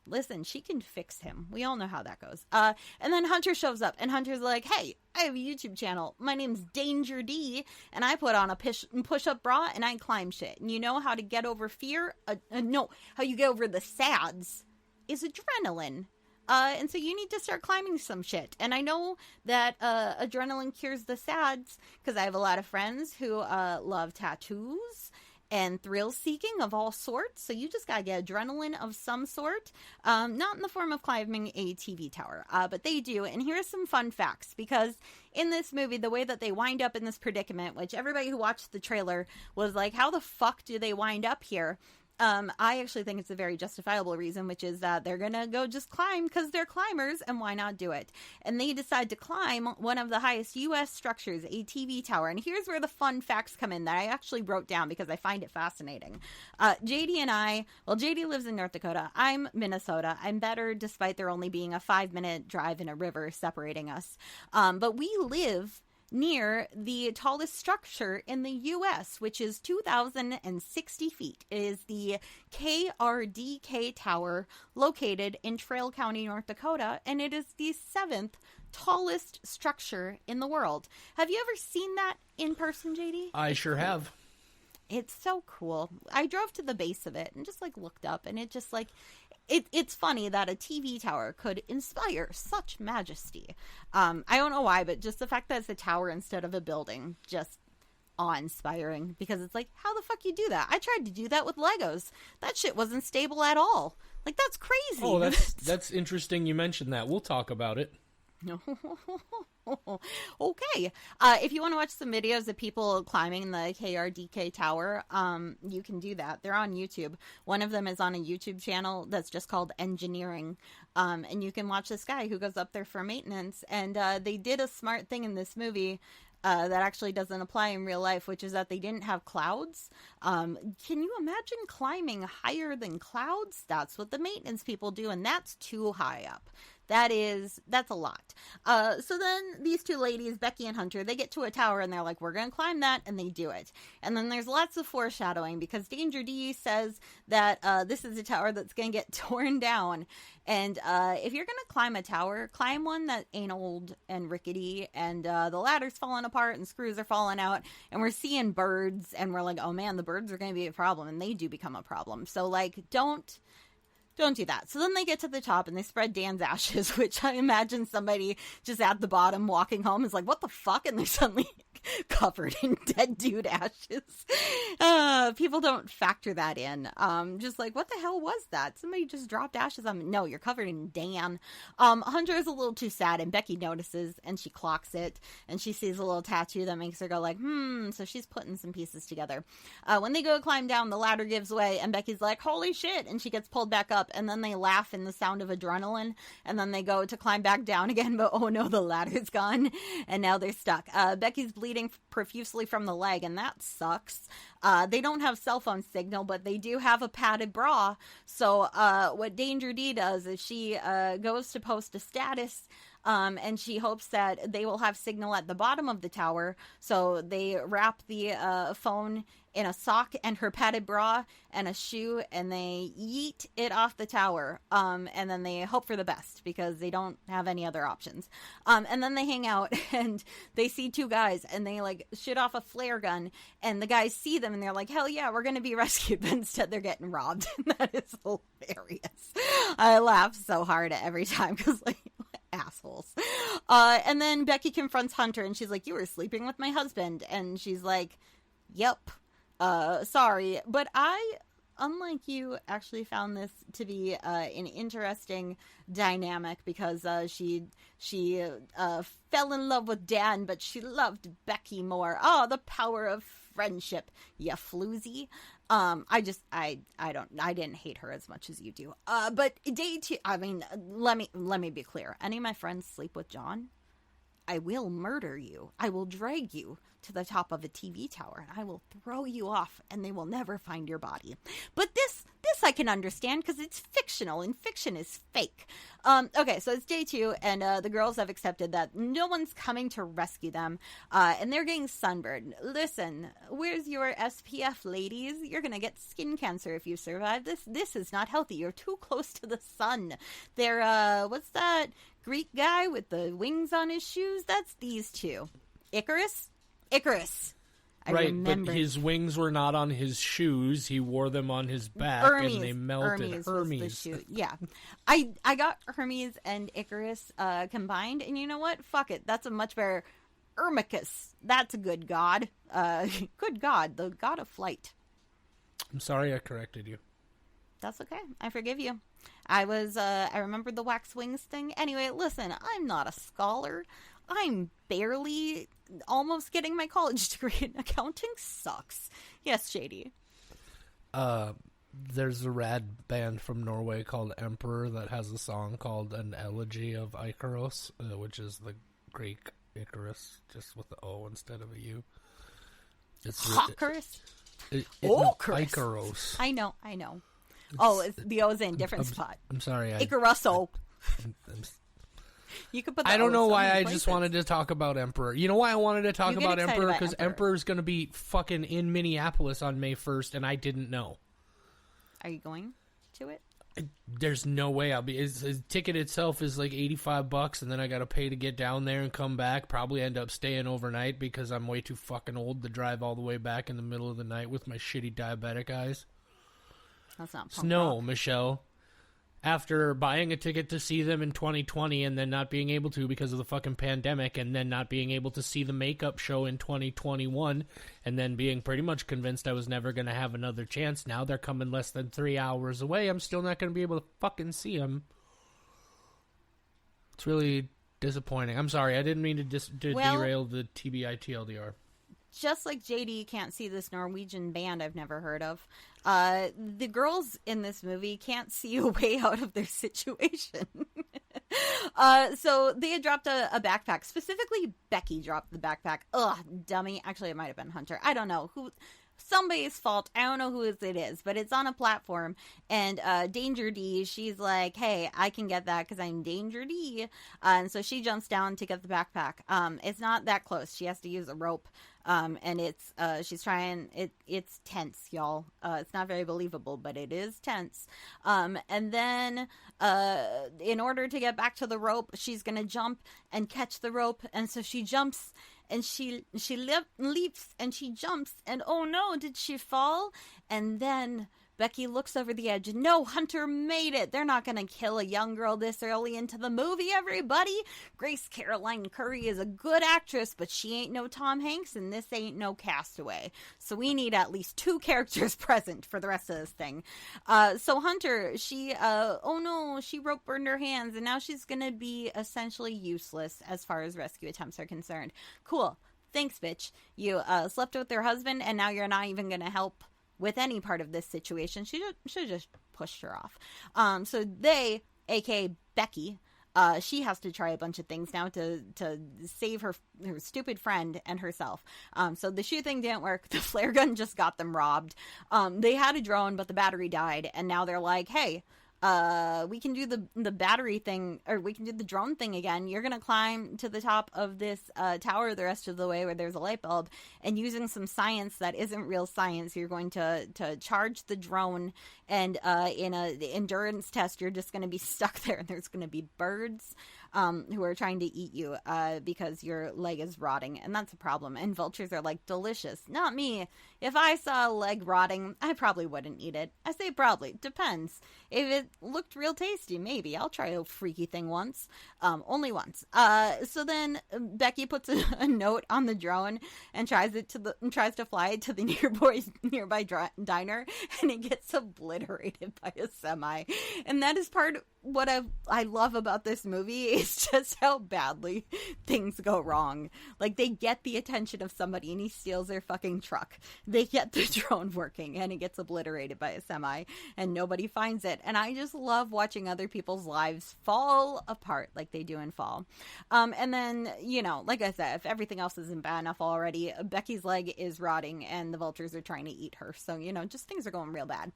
listen, she can fix him. We all know how that goes. And then Hunter shows up, and Hunter's like, hey, I have a YouTube channel. My name's Danger D, and I put on a push-up bra, and I climb shit. And you know how to get over fear? No, how you get over the sads is adrenaline. And so you need to start climbing some shit. And I know that adrenaline cures the sads, because I have a lot of friends who love tattoos and thrill-seeking of all sorts. So you just gotta get adrenaline of some sort. Not in the form of climbing a TV tower, but they do. And here's some fun facts, because in this movie, the way that they wind up in this predicament, which everybody who watched the trailer was like, how the fuck do they wind up here? I actually think it's a very justifiable reason, which is that they're gonna go just climb because they're climbers, and why not do it? And they decide to climb one of the highest U.S. structures, a TV tower. And here's where the fun facts come in that I actually wrote down because I find it fascinating. JD and I, well, JD lives in North Dakota. I'm Minnesota. I'm better despite there only being a 5-minute drive in a river separating us. But we live near the tallest structure in the U.S., which is 2,060 feet. It is the KRDK Tower, located in Trail County, North Dakota, and it is the 7th tallest structure in the world. Have you ever seen that in person, JD? I sure have. It's so cool. I drove to the base of it and just like looked up, and it just like... It's funny that a TV tower could inspire such majesty. I don't know why, but just the fact that it's a tower instead of a building, just awe-inspiring. Because it's like, how the fuck you do that? I tried to do that with Legos. That shit wasn't stable at all. Like, that's crazy. Oh, that's interesting you mentioned that. We'll talk about it. Okay. If you want to watch some videos of people climbing the KRDK tower, you can do that. They're on YouTube. One of them is on a YouTube channel that's just called Engineering. And you can watch this guy who goes up there for maintenance. And they did a smart thing in this movie that actually doesn't apply in real life, which is that they didn't have clouds. Can you imagine climbing higher than clouds? That's what the maintenance people do, and that's too high up. That's a lot. So then these two ladies, Becky and Hunter, they get to a tower and they're like, we're going to climb that, and they do it. And then there's lots of foreshadowing because Danger D says that this is a tower that's going to get torn down. And if you're going to climb a tower, climb one that ain't old and rickety and the ladder's falling apart and screws are falling out and we're seeing birds and we're like, oh man, the birds are going to be a problem, and they do become a problem. So like, don't do that. So then they get to the top and they spread Dan's ashes, which I imagine somebody just at the bottom walking home is like, what the fuck? And they're suddenly covered in dead dude ashes. People don't factor that in. Just like, what the hell was that? Somebody just dropped ashes on me. No, you're covered in Dan. Hunter is a little too sad, and Becky notices and she clocks it and she sees a little tattoo that makes her go like, so she's putting some pieces together. When they go climb down, the ladder gives way and Becky's like, holy shit, and she gets pulled back up, and then they laugh in the sound of adrenaline, and then they go to climb back down again, but oh no, the ladder's gone and now they're stuck. Becky's bleeding profusely from the leg, and that sucks. They don't have cell phone signal, but they do have a padded bra. So what Danger D does is she goes to post a status and she hopes that they will have signal at the bottom of the tower. So they wrap the phone in a sock and her padded bra and a shoe, and they yeet it off the tower. And then they hope for the best because they don't have any other options. And then they hang out and they see two guys and they like shoot off a flare gun, and the guys see them and they're like, hell yeah, we're going to be rescued. But instead they're getting robbed. And that is hilarious. I laugh so hard every time because like, assholes. And then Becky confronts Hunter and she's like, you were sleeping with my husband. And she's like, yep. Sorry, but I, unlike you, actually found this to be an interesting dynamic because she fell in love with Dan, but she loved Becky more. Oh, the power of friendship, you floozy. I didn't hate her as much as you do. But day two, I mean, let me be clear. Any of my friends sleep with John, I will murder you. I will drag you to the top of a TV tower and I will throw you off and they will never find your body. But this I can understand because it's fictional and fiction is fake. Okay, so it's day two and the girls have accepted that no one's coming to rescue them and they're getting sunburned. Listen, where's your SPF, ladies? You're going to get skin cancer if you survive this. This is not healthy. You're too close to the sun. They're, what's that Greek guy with the wings on his shoes? That's these two. Icarus. I right, remember. But his wings were not on his shoes. He wore them on his back, and they melted. Hermes. Yeah. I got Hermes and Icarus combined, and you know what? Fuck it. That's a much better... Ermicus. That's a good god. Good god. The god of flight. I'm sorry I corrected you. That's okay. I forgive you. I remembered the wax wings thing. Anyway, listen, I'm not a scholar. I'm barely almost getting my college degree, and accounting sucks. Yes, Shady. There's a rad band from Norway called Emperor that has a song called An Elegy of Icaros, which is the Greek Icarus, just with the O instead of a U. It's Icarus? Icaros. I know. It's the O's in different spot. I'm sorry. Icaruso. You could put. I don't know why I just wanted to talk about Emperor. You know why I wanted to talk about Emperor? Because Emperor's going to be fucking in Minneapolis on May 1st, and I didn't know. Are you going to it? There's no way I'll be. His ticket itself is like $85, and then I got to pay to get down there and come back. Probably end up staying overnight because I'm way too fucking old to drive all the way back in the middle of the night with my shitty diabetic eyes. That's not punk No, rock. Michelle. After buying a ticket to see them in 2020 and then not being able to because of the fucking pandemic, and then not being able to see the makeup show in 2021, and then being pretty much convinced I was never going to have another chance, now they're coming less than 3 hours away. I'm still not going to be able to fucking see them. It's really disappointing. I'm sorry. I didn't mean to derail the TBI TLDR. Just like JD can't see this Norwegian band I've never heard of, the girls in this movie can't see a way out of their situation. So they had dropped a backpack. Specifically, Becky dropped the backpack. Ugh, dummy. Actually, it might have been Hunter. I don't know. Somebody's fault. I don't know who it is, but it's on a platform. And Danger D, she's like, hey, I can get that because I'm Danger D. And so she jumps down to get the backpack. It's not that close. She has to use a rope. And she's trying, it's tense, y'all. It's not very believable, but it is tense. And then, in order to get back to the rope, she's gonna jump and catch the rope. And so she jumps and she leaps and she jumps and oh no, did she fall? And then Becky looks over the edge. No, Hunter made it. They're not going to kill a young girl this early into the movie, everybody. Grace Caroline Curry is a good actress, but she ain't no Tom Hanks, and this ain't no Castaway. So we need at least 2 characters present for the rest of this thing. So Hunter, she rope burned her hands, and now she's going to be essentially useless as far as rescue attempts are concerned. Cool. Thanks, bitch. You slept with her husband, and now you're not even going to help with any part of this situation. She should have just pushed her off. So they, aka Becky, she has to try a bunch of things now to save her stupid friend and herself. So the shoe thing didn't work. The flare gun just got them robbed. They had a drone, but the battery died, and now they're like, hey, we can do the battery thing, or we can do the drone thing again. You're going to climb to the top of this tower the rest of the way where there's a light bulb, and using some science that isn't real science, you're going to charge the drone, and in the endurance test, you're just going to be stuck there, and there's going to be birds who are trying to eat you because your leg is rotting, and that's a problem. And vultures are like, delicious. Not me. If I saw a leg rotting, I probably wouldn't eat it. I say probably. Depends. If it looked real tasty, maybe. I'll try a freaky thing once. Only once. So then Becky puts a note on the drone and tries to fly it to the nearby diner, and it gets obliterated by a semi. And that is part of what I love about this movie, is just how badly things go wrong. Like, they get the attention of somebody and he steals their fucking truck. They get the drone working and it gets obliterated by a semi and nobody finds it. And I just love watching other people's lives fall apart like they do in Fall. And then, like I said, if everything else isn't bad enough already, Becky's leg is rotting and the vultures are trying to eat her. So, just things are going real bad.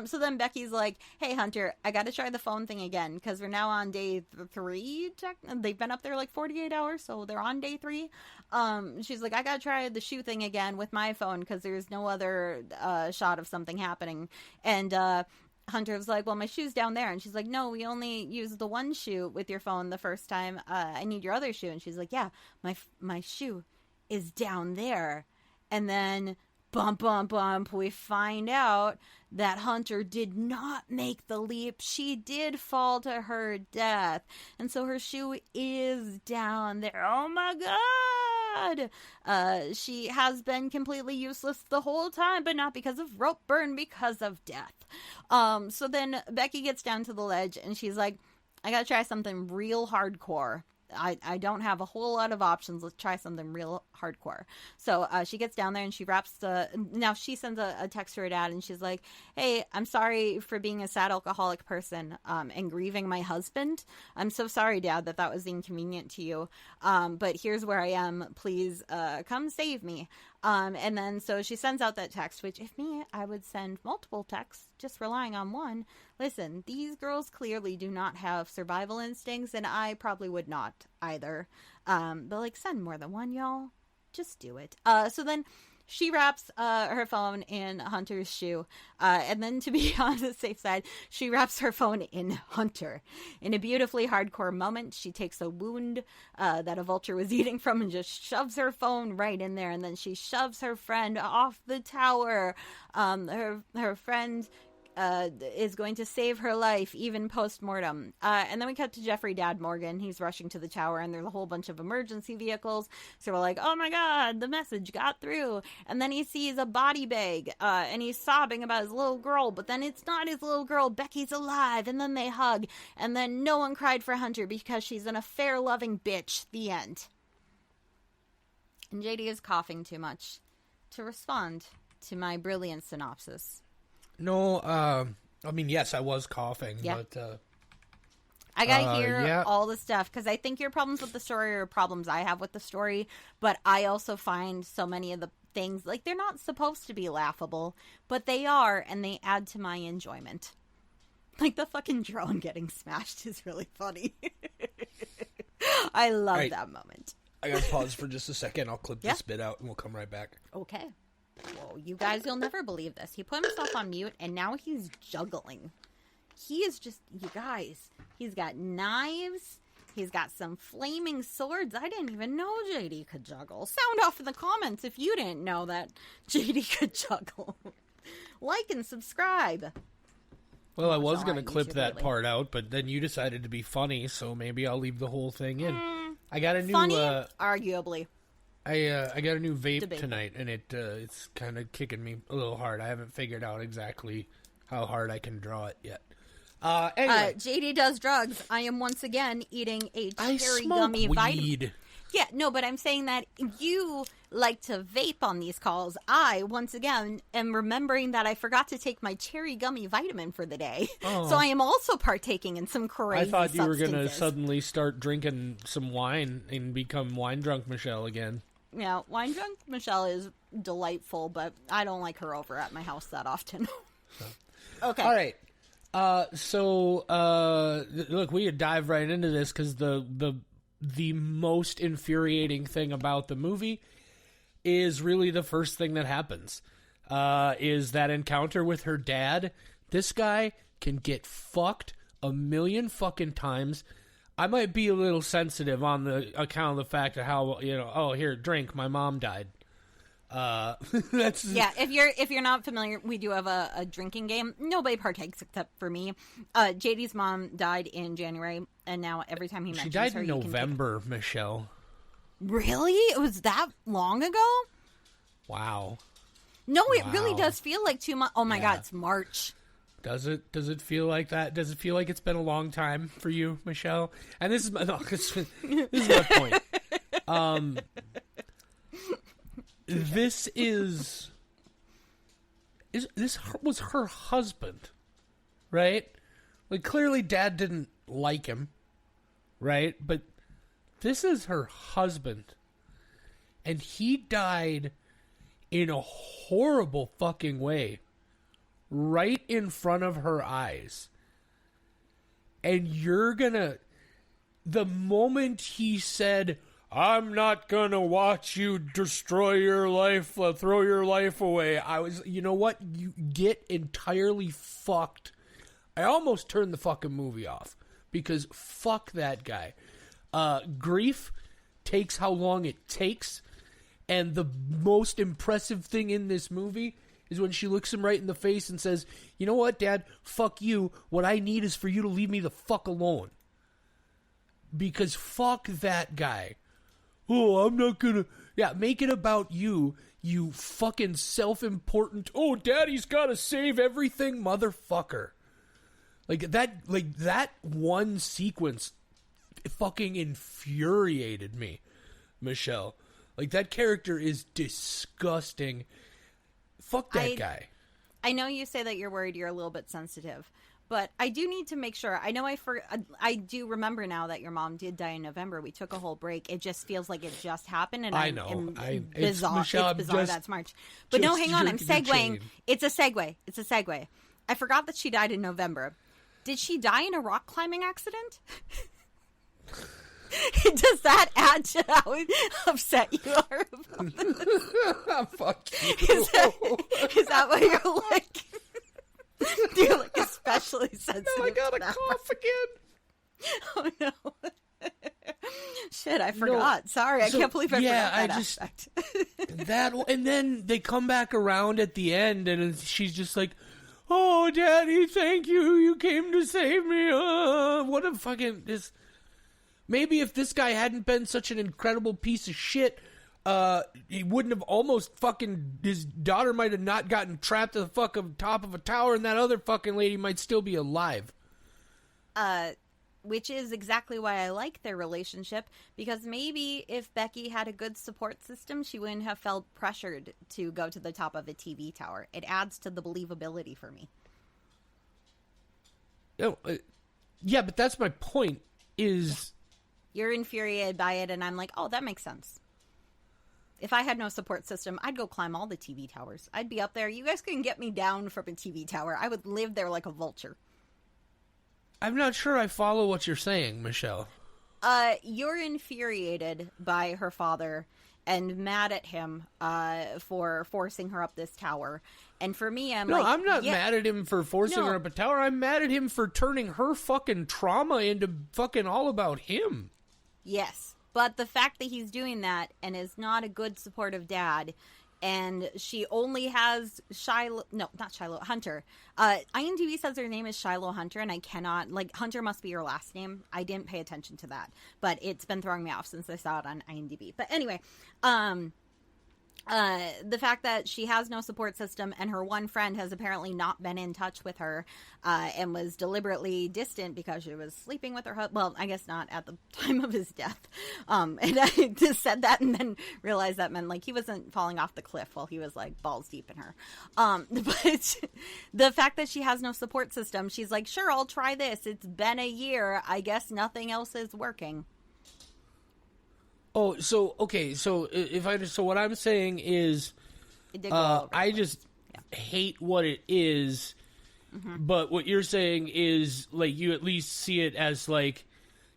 So then Becky's like, hey, Hunter, I got to try the phone thing again, because we're now on day 3. They've been up there like 48 hours, so they're on day 3. She's like, I gotta try the shoe thing again with my phone, because there's no other shot of something happening. And Hunter was like, well, my shoe's down there. And she's like, no, we only used the one shoe with your phone the first time. I need your other shoe. And she's like, yeah, my shoe is down there. And then bump, bump, bump, we find out that Hunter did not make the leap. She did fall to her death. And so her shoe is down there. Oh my God! She has been completely useless the whole time, but not because of rope burn, because of death. So then Becky gets down to the ledge and she's like, I gotta try something real hardcore. I don't have a whole lot of options. Let's try something real hardcore. So she gets down there and she now she sends a text to her dad and she's like, hey, I'm sorry for being a sad alcoholic person and grieving my husband. I'm so sorry, Dad, that was inconvenient to you. But here's where I am. Please come save me. And then so she sends out that text, which if me, I would send multiple texts just relying on one. Listen, these girls clearly do not have survival instincts, and I probably would not either. But send more than one, y'all. Just do it. So then she wraps her phone in Hunter's shoe. And then to be on the safe side, she wraps her phone in Hunter. In a beautifully hardcore moment, she takes a wound that a vulture was eating from and just shoves her phone right in there. And then she shoves her friend off the tower. Her friend is going to save her life, even post-mortem. And then we cut to Jeffrey Dad Morgan. He's rushing to the tower, and there's a whole bunch of emergency vehicles. So we're like, oh my God, the message got through. And then he sees a body bag, and he's sobbing about his little girl, but then it's not his little girl. Becky's alive. And then they hug. And then no one cried for Hunter because she's an affair-loving bitch. The end. And JD is coughing too much to respond to my brilliant synopsis. No, I mean, yes, I was coughing, yeah. But I gotta hear all the stuff, because I think your problems with the story are problems I have with the story, but I also find so many of the things, they're not supposed to be laughable, but they are, and they add to my enjoyment. The fucking drone getting smashed is really funny. I love that moment. I gotta pause for just a second. I'll clip this bit out, and we'll come right back. Okay. Whoa, you guys, you'll never believe this. He put himself on mute, and now he's juggling. He is just, you guys, he's got knives. He's got some flaming swords. I didn't even know JD could juggle. Sound off in the comments if you didn't know that JD could juggle. Like and subscribe. Well, I was going to clip that part out, but then you decided to be funny, so maybe I'll leave the whole thing in. I got a new... Funny? Arguably. I got a new vape tonight, and it's kind of kicking me a little hard. I haven't figured out exactly how hard I can draw it yet. Anyway. JD does drugs. I am once again eating a cherry gummy weed. vitamin. Yeah, no, but I'm saying that you like to vape on these calls. I, once again, am remembering that I forgot to take my cherry gummy vitamin for the day. Oh. So I am also partaking in some crazy I thought you substances. were going to suddenly start drinking some wine and become wine drunk Michelle again. Yeah, wine drunk Michelle is delightful, but I don't like her over at my house that often. Okay. All right. Look, we could dive right into this because the most infuriating thing about the movie is really the first thing that happens. Is that encounter with her dad. This guy can get fucked a million fucking times. I might be a little sensitive on the account of the fact of how, oh, here, drink, my mom died. That's if you're not familiar, we do have a drinking game. Nobody partakes except for me. JD's mom died in January, and now every time he mentions her, she died in November, Michelle. Really? It was that long ago? Wow. No, it really does feel like 2 months. Oh my God, it's March. Does it feel like that? Does it feel like it's been a long time for you, Michelle? And this is my point. This was her husband, right? Like, clearly dad didn't like him, right? But this is her husband, and he died in a horrible fucking way right in front of her eyes. And the moment he said, I'm not gonna watch you destroy your life, throw your life away, I was, you know what? You get entirely fucked. I almost turned the fucking movie off because fuck that guy. Grief takes how long it takes. And the most impressive thing in this movie is when she looks him right in the face and says, you know what, Dad? Fuck you. What I need is for you to leave me the fuck alone. Because fuck that guy. Oh, I'm not gonna... Yeah, make it about you, you fucking self-important... Oh, Daddy's gotta save everything, motherfucker. Like that one sequence fucking infuriated me, Michelle. Like, that character is disgusting. Fuck that guy. I know you say that you're worried you're a little bit sensitive, but I do need to make sure. I know I do remember now that your mom did die in November. We took a whole break. It just feels like it just happened. And I know. It's bizarre that's March. But no, hang on. I'm segueing. It's a segue. I forgot that she died in November. Did she die in a rock climbing accident? Does that add to how upset you are about this? Fuck you. Is that why you're like... You're like especially sensitive. I got a cough again. Oh no. Shit, I forgot. No, sorry, I can't believe I forgot that aspect. And then they come back around at the end and she's just like, oh, Daddy, thank you. You came to save me. What a fucking... Maybe if this guy hadn't been such an incredible piece of shit, he wouldn't have almost fucking... His daughter might have not gotten trapped at the fucking top of a tower, and that other fucking lady might still be alive. Which is exactly why I like their relationship, because maybe if Becky had a good support system, she wouldn't have felt pressured to go to the top of a TV tower. It adds to the believability for me. Yeah, but that's my point, is... You're infuriated by it, and I'm like, oh, that makes sense. If I had no support system, I'd go climb all the TV towers. I'd be up there. You guys couldn't get me down from a TV tower. I would live there like a vulture. I'm not sure I follow what you're saying, Michelle. You're infuriated by her father and mad at him for forcing her up this tower. And for me, I'm I'm not mad at him for forcing her up a tower. I'm mad at him for turning her fucking trauma into fucking all about him. Yes, but the fact that he's doing that and is not a good supportive dad, and she only has Hunter. IMDb says her name is Shiloh Hunter, and I cannot, Hunter must be her last name. I didn't pay attention to that, but it's been throwing me off since I saw it on IMDb. But anyway, the fact that she has no support system and her one friend has apparently not been in touch with her and was deliberately distant because she was sleeping with her husband. Well, I guess not at the time of his death. And I just said that and then realized that meant he wasn't falling off the cliff while he was balls deep in her. But the fact that she has no support system, she's like, sure, I'll try this. It's been a year. I guess nothing else is working. Oh, so okay. So what I'm saying is, I just hate what it is But what you're saying is, like, you at least see it as, like,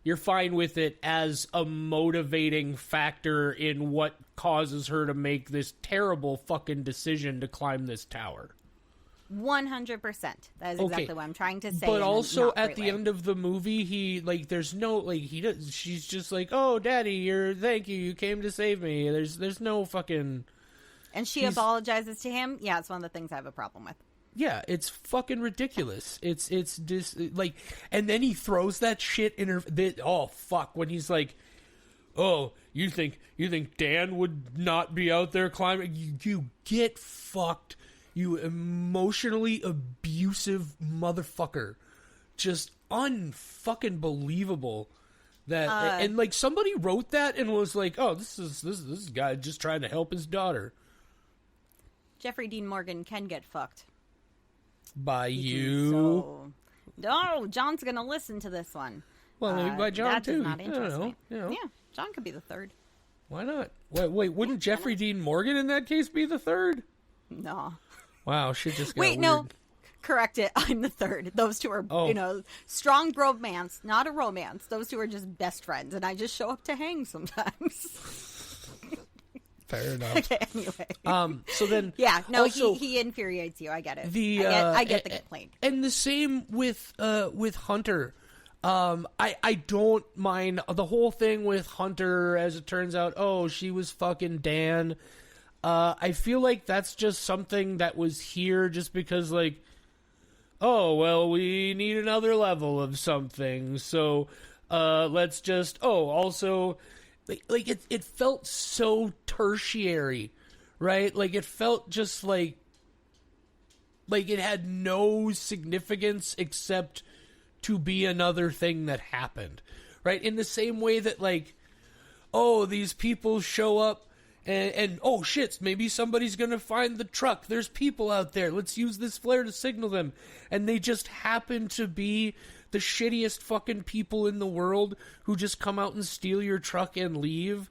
you're fine with it as a motivating factor in what causes her to make this terrible fucking decision to climb this tower. 100%. That is exactly what I'm trying to say. But also at the end of the movie, he, like, there's no, like, he does, she's just like, oh, Daddy, thank you, you came to save me. There's no fucking... And she apologizes to him. Yeah, it's one of the things I have a problem with. Yeah, it's fucking ridiculous. It's just, like, and then he throws that shit in her, oh, fuck, when he's like, oh, you think Dan would not be out there climbing? You get fucked. You emotionally abusive motherfucker. Just unfucking believable. That and like somebody wrote that and was like, "Oh, this guy just trying to help his daughter." Jeffrey Dean Morgan can get fucked by you. So, no, John's gonna listen to this one. Well, maybe by John that too. Does not interest me. You know. Yeah, John could be the third. Why not? Wait, wouldn't Jeffrey Dean Morgan in that case be the third? No. Wow, shit just got Wait, weird. no. Correct it. I'm the third. Those two are, strong bromance, not a romance. Those two are just best friends, and I just show up to hang sometimes. Fair enough. Okay, anyway. So then... Yeah, no, also, he infuriates you. I get it. I get the complaint. And the same with Hunter. I don't mind the whole thing with Hunter, as it turns out, oh, she was fucking Dan. I feel like that's just something that was here just because, like, oh, well, we need another level of something, so let's just, also, like it felt so tertiary, right? Like, it felt just like it had no significance except to be another thing that happened, right? In the same way that, like, oh, these people show up, and oh shit, maybe somebody's gonna find the truck. There's people out there. Let's use this flare to signal them. And they just happen to be the shittiest fucking people in the world who just come out and steal your truck and leave.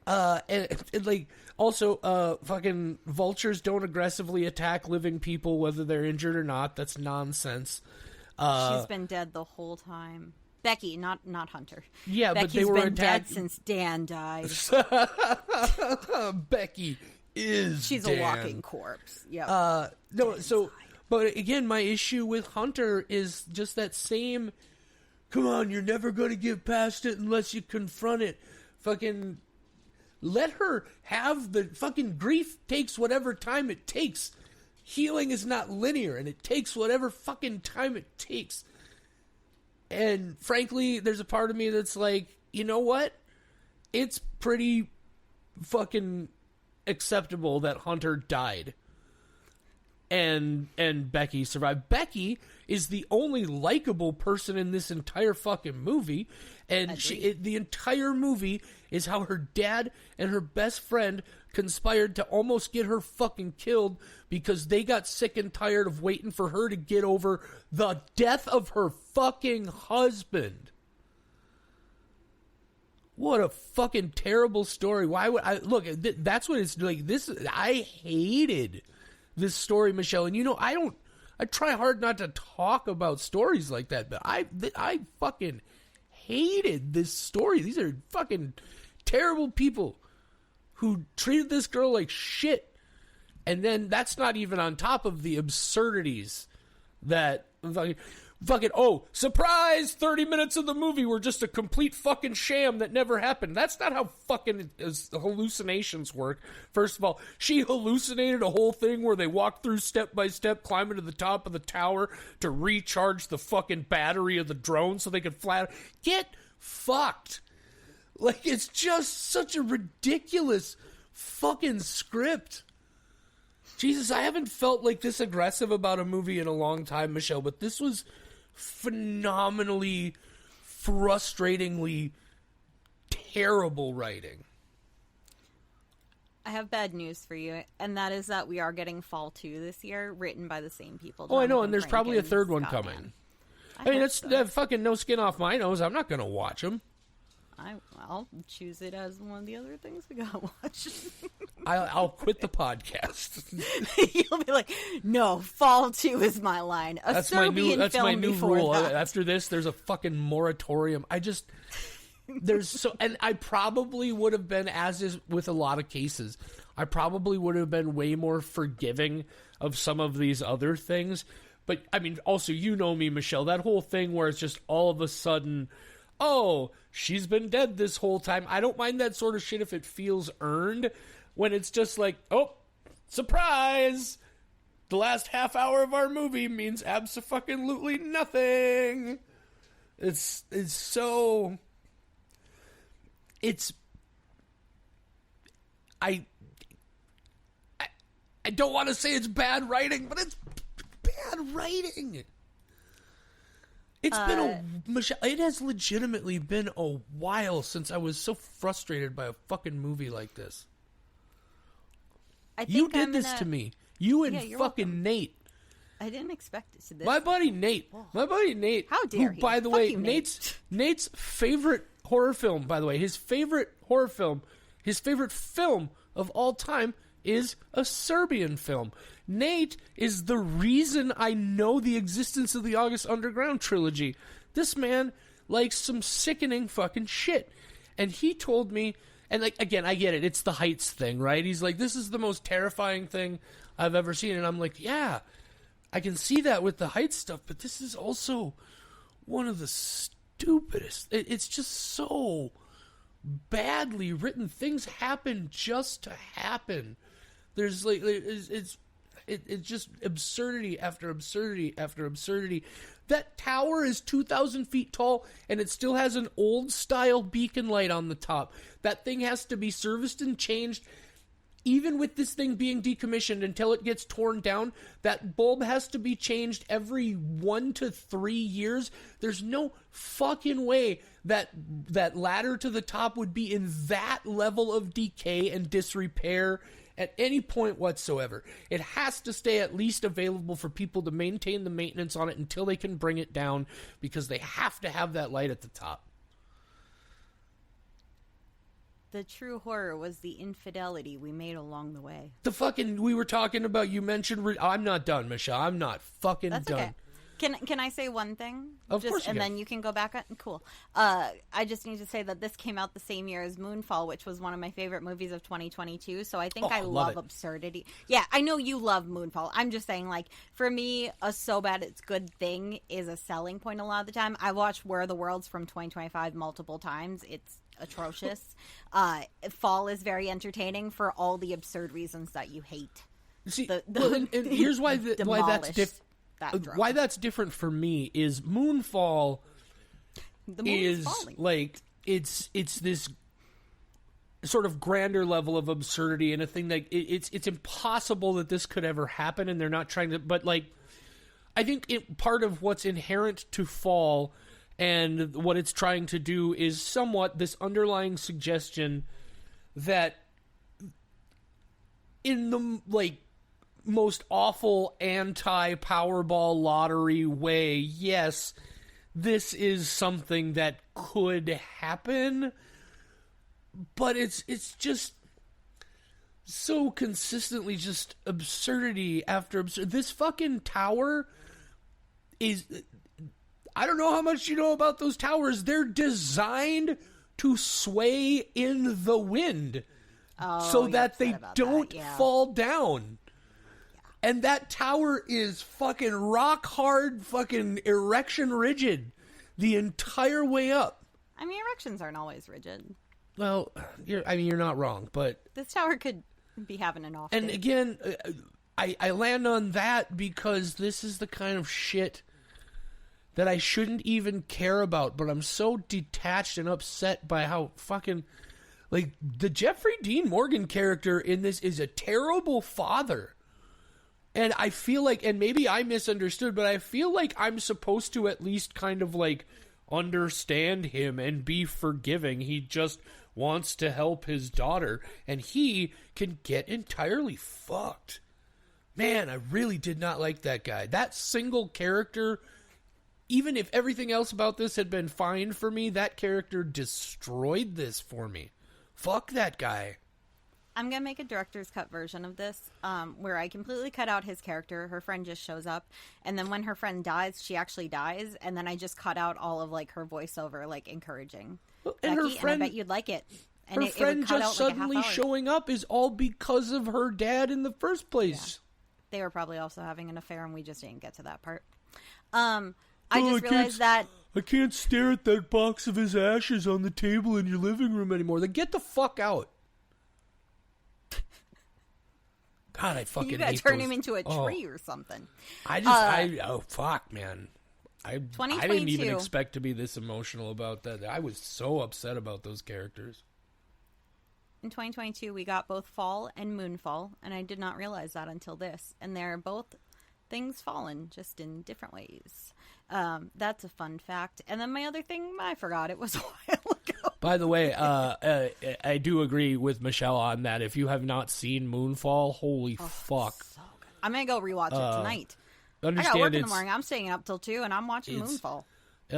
And like, also, fucking vultures don't aggressively attack living people whether they're injured or not. That's nonsense. She's been dead the whole time. Becky, not Hunter. Yeah, Becky's but they were been attacked dead since Dan died. Becky is She's Dan. a walking corpse. Yeah. No, so, but again, my issue with Hunter is just that same, come on, you're never going to get past it unless you confront it. Fucking let her have the fucking grief takes whatever time it takes. Healing is not linear, and it takes whatever fucking time it takes. And frankly, there's a part of me that's like, you know what? It's pretty fucking acceptable that Hunter died and Becky survived. Becky is the only likable person in this entire fucking movie, and the entire movie is how her dad and her best friend conspired to almost get her fucking killed because they got sick and tired of waiting for her to get over the death of her fucking husband. What a fucking terrible story. Why would I look? That's what it's like. This I hated this story, Michelle. And you know, I try hard not to talk about stories like that, but I fucking hated this story. These are fucking terrible people who treated this girl like shit. And then that's not even on top of the absurdities that fucking, oh, surprise, 30 minutes of the movie were just a complete fucking sham that never happened. That's not how fucking hallucinations work. First of all, she hallucinated a whole thing where they walked through step by step, climbing to the top of the tower to recharge the fucking battery of the drone so they could fly. Get fucked. Like, it's just such a ridiculous fucking script. Jesus, I haven't felt like this aggressive about a movie in a long time, Michelle, but this was phenomenally, frustratingly terrible writing. I have bad news for you, and that is that we are getting Fall 2 this year, written by the same people. Oh, I know, Jonathan and there's Frank probably a third one Scott coming. Mann. I mean, it's fucking no skin off my nose. I'm not going to watch them. I'll choose it as one of the other things we gotta watch. I'll quit the podcast. You'll be like, no, Fall 2 is my line. That's my new rule. After this, there's a fucking moratorium. And I probably would have been, as is with a lot of cases, I probably would have been way more forgiving of some of these other things. But, I mean, also, you know me, Michelle, that whole thing where it's just all of a sudden, oh, she's been dead this whole time. I don't mind that sort of shit if it feels earned. When it's just like, oh, surprise! The last half hour of our movie means abso-fucking-lutely nothing. It's so... I don't want to say it's bad writing, but it's bad writing. It's it has legitimately been a while since I was so frustrated by a fucking movie like this. You did this to me. You and fucking welcome. Nate. I didn't expect it to this. My buddy Nate. How dare he? By the Fuck way, you, Nate. Nate's favorite horror film, by the way, his favorite horror film, his favorite film of all time is a Serbian film. Nate is the reason I know the existence of the August Underground trilogy. This man likes some sickening fucking shit. And he told me, and like, again, I get it, it's the heights thing, right? He's like, this is the most terrifying thing I've ever seen. And I'm like, yeah, I can see that with the heights stuff, but this is also one of the stupidest. It's just so badly written. Things happen just to happen. There's like, it's just absurdity after absurdity after absurdity. That tower is 2,000 feet tall, and it still has an old-style beacon light on the top. That thing has to be serviced and changed. Even with this thing being decommissioned until it gets torn down, that bulb has to be changed every 1 to 3 years. There's no fucking way that ladder to the top would be in that level of decay and disrepair at any point whatsoever. It has to stay at least available for people to maintain the maintenance on it until they can bring it down, because they have to have that light at the top. The true horror was the infidelity we made along the way. We were talking about, you mentioned, I'm not done, Michelle. I'm not fucking That's done. Okay. Can I say one thing? Of course you can. And then you can go back on. Cool. I just need to say that this came out the same year as Moonfall, which was one of my favorite movies of 2022. So I think I love absurdity. Yeah, I know you love Moonfall. I'm just saying, like, for me, a so bad it's good thing is a selling point a lot of the time. I watched Where are the Worlds from 2025 multiple times. It's atrocious. Fall is very entertaining for all the absurd reasons that you hate. See, and here's why that's different. Why that's different for me is Moonfall is like it's this sort of grander level of absurdity and a thing that it's impossible that this could ever happen, and they're not trying to. But like, I think part of what's inherent to Fall and what it's trying to do is somewhat this underlying suggestion that in the like most awful anti-Powerball lottery way, yes, this is something that could happen, but it's just so consistently just absurdity after absurd. This fucking tower is, I don't know how much you know about those towers. They're designed to sway in the wind so that they don't fall down. And that tower is fucking rock hard, fucking erection rigid the entire way up. I mean, erections aren't always rigid. Well, you're not wrong, but this tower could be having an off day. And again, I land on that because this is the kind of shit that I shouldn't even care about, but I'm so detached and upset by how fucking, like, the Jeffrey Dean Morgan character in this is a terrible father. And I feel like, and maybe I misunderstood, but I feel like I'm supposed to at least kind of like understand him and be forgiving. He just wants to help his daughter, and he can get entirely fucked. Man, I really did not like that guy. That single character even if everything else about this had been fine for me, that character destroyed this for me. Fuck that guy. I'm going to make a director's cut version of this where I completely cut out his character. Her friend just shows up. And then when her friend dies, she actually dies. And then I just cut out all of, like, her voiceover, like, encouraging and Becky, her friend, and I bet you'd like it. And her friend would cut just out, like, suddenly showing up is all because of her dad in the first place. Yeah. They were probably also having an affair, and we just didn't get to that part. I just realized that... I can't stare at that box of his ashes on the table in your living room anymore. Then get the fuck out. God, I fucking you gotta hate turn those. him into a tree or something. Oh, fuck, man. I 2022. didn't even expect to be this emotional about that. I was so upset about those characters. In 2022, we got both Fall and Moonfall, and I did not realize that until this. And they're both things fallen, just in different ways. That's a fun fact. And then my other thing, I forgot. It was a while ago. By the way, I do agree with Michelle on that. If you have not seen Moonfall, holy fuck. So good. I'm going to go rewatch it tonight. I Understand got work in the morning. I'm staying up till 2, and I'm watching Moonfall.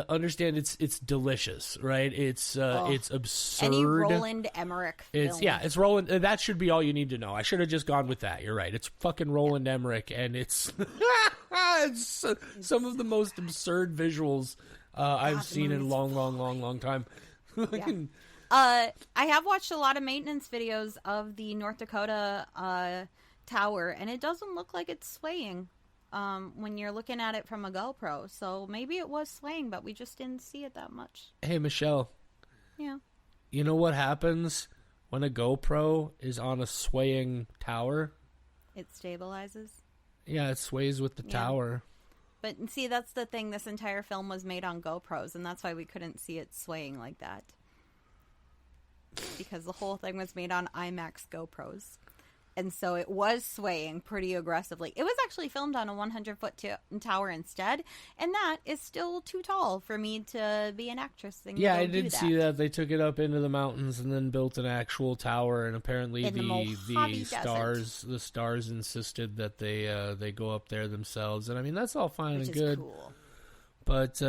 Understand it's delicious, right? It's absurd. Any Roland Emmerich film. It's Roland. That should be all you need to know. I should have just gone with that. You're right. It's fucking Roland Emmerich, and it's it's some of the most absurd visuals I've seen in a long time. Yeah. I have watched a lot of maintenance videos of the North Dakota tower, and it doesn't look like it's swaying when you're looking at it from a GoPro. So maybe it was swaying, but we just didn't see it that much. Hey, Michelle. Yeah. You know what happens when a GoPro is on a swaying tower? It stabilizes. Yeah, it sways with the tower. But see, that's the thing. This entire film was made on GoPros, and that's why we couldn't see it swaying like that. Because the whole thing was made on IMAX GoPros. And so it was swaying pretty aggressively. It was actually filmed on a 100-foot tower instead, and that is still too tall for me to be an actress. Yeah, I did see that. They took it up into the mountains and then built an actual tower, and apparently the stars insisted that they go up there themselves. And I mean, that's all fine and good. Cool. But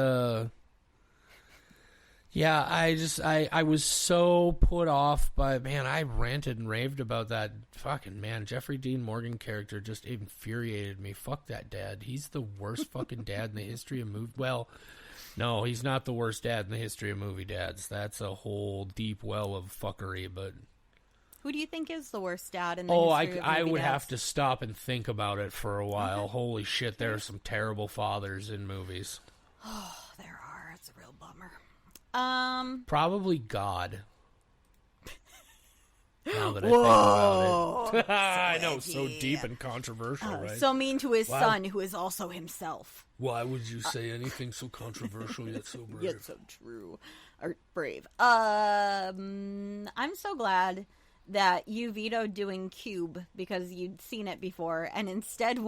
yeah, I was so put off by, man, I ranted and raved about that fucking, man, Jeffrey Dean Morgan character just infuriated me. Fuck that dad. He's the worst fucking dad in the history of movie. Well, no, he's not the worst dad in the history of movie dads. That's a whole deep well of fuckery, but... Who do you think is the worst dad in the history of movie I would dads? have to stop and think about it for a while. Okay. Holy shit, there are some terrible fathers in movies. Oh, there are. It's a real bummer. Probably God. Now that I think about it. I know, so deep and controversial, right? So mean to his son, who is also himself. Why would you say anything so controversial yet so brave? Yet so true. Or brave. I'm so glad that you vetoed doing Cube because you'd seen it before, and instead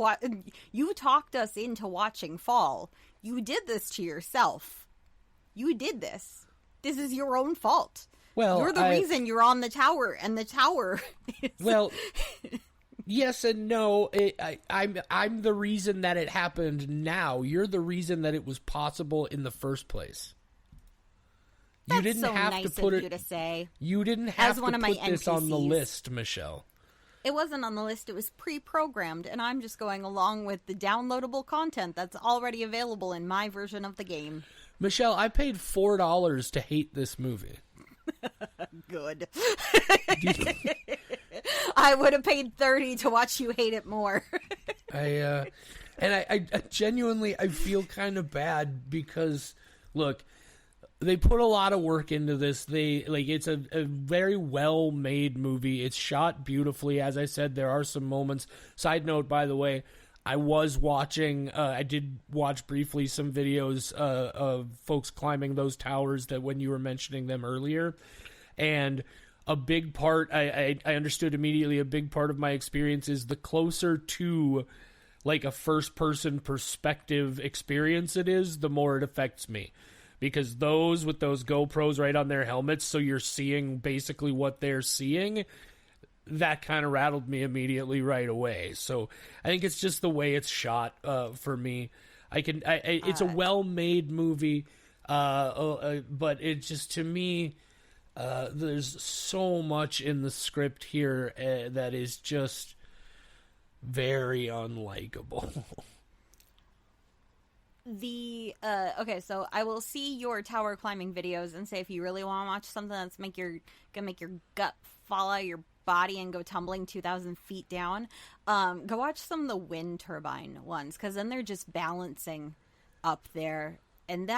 you talked us into watching Fall. You did this to yourself. You did this. This is your own fault. Well, you're the reason you're on the tower, and the tower is... Well, yes and no. I'm the reason that it happened now. You're the reason that it was possible in the first place. That's you didn't have to put it. To say. You didn't have to put this on the list, Michelle. It wasn't on the list. It was pre-programmed, and I'm just going along with the downloadable content that's already available in my version of the game. Michelle, I paid $4 to hate this movie. Good. I would have paid $30 to watch you hate it more. I genuinely, I feel kind of bad because, look, they put a lot of work into this. It's a very well-made movie. It's shot beautifully. As I said, there are some moments. Side note, by the way, I was watching, I did watch briefly some videos of folks climbing those towers that when you were mentioning them earlier. And a big part, I understood immediately, a big part of my experience is the closer to like a first-person perspective experience it is, the more it affects me. Because those with those GoPros right on their helmets, so you're seeing basically what they're seeing, that kind of rattled me immediately right away. So I think it's just the way it's shot for me. It's a well-made movie, but it just, to me, there's so much in the script here that is just very unlikable. Okay, so I will see your tower climbing videos and say, if you really want to watch something that's gonna make your gut fall out of your body and go tumbling 2,000 feet down, go watch some of the wind turbine ones, because then they're just balancing up there, and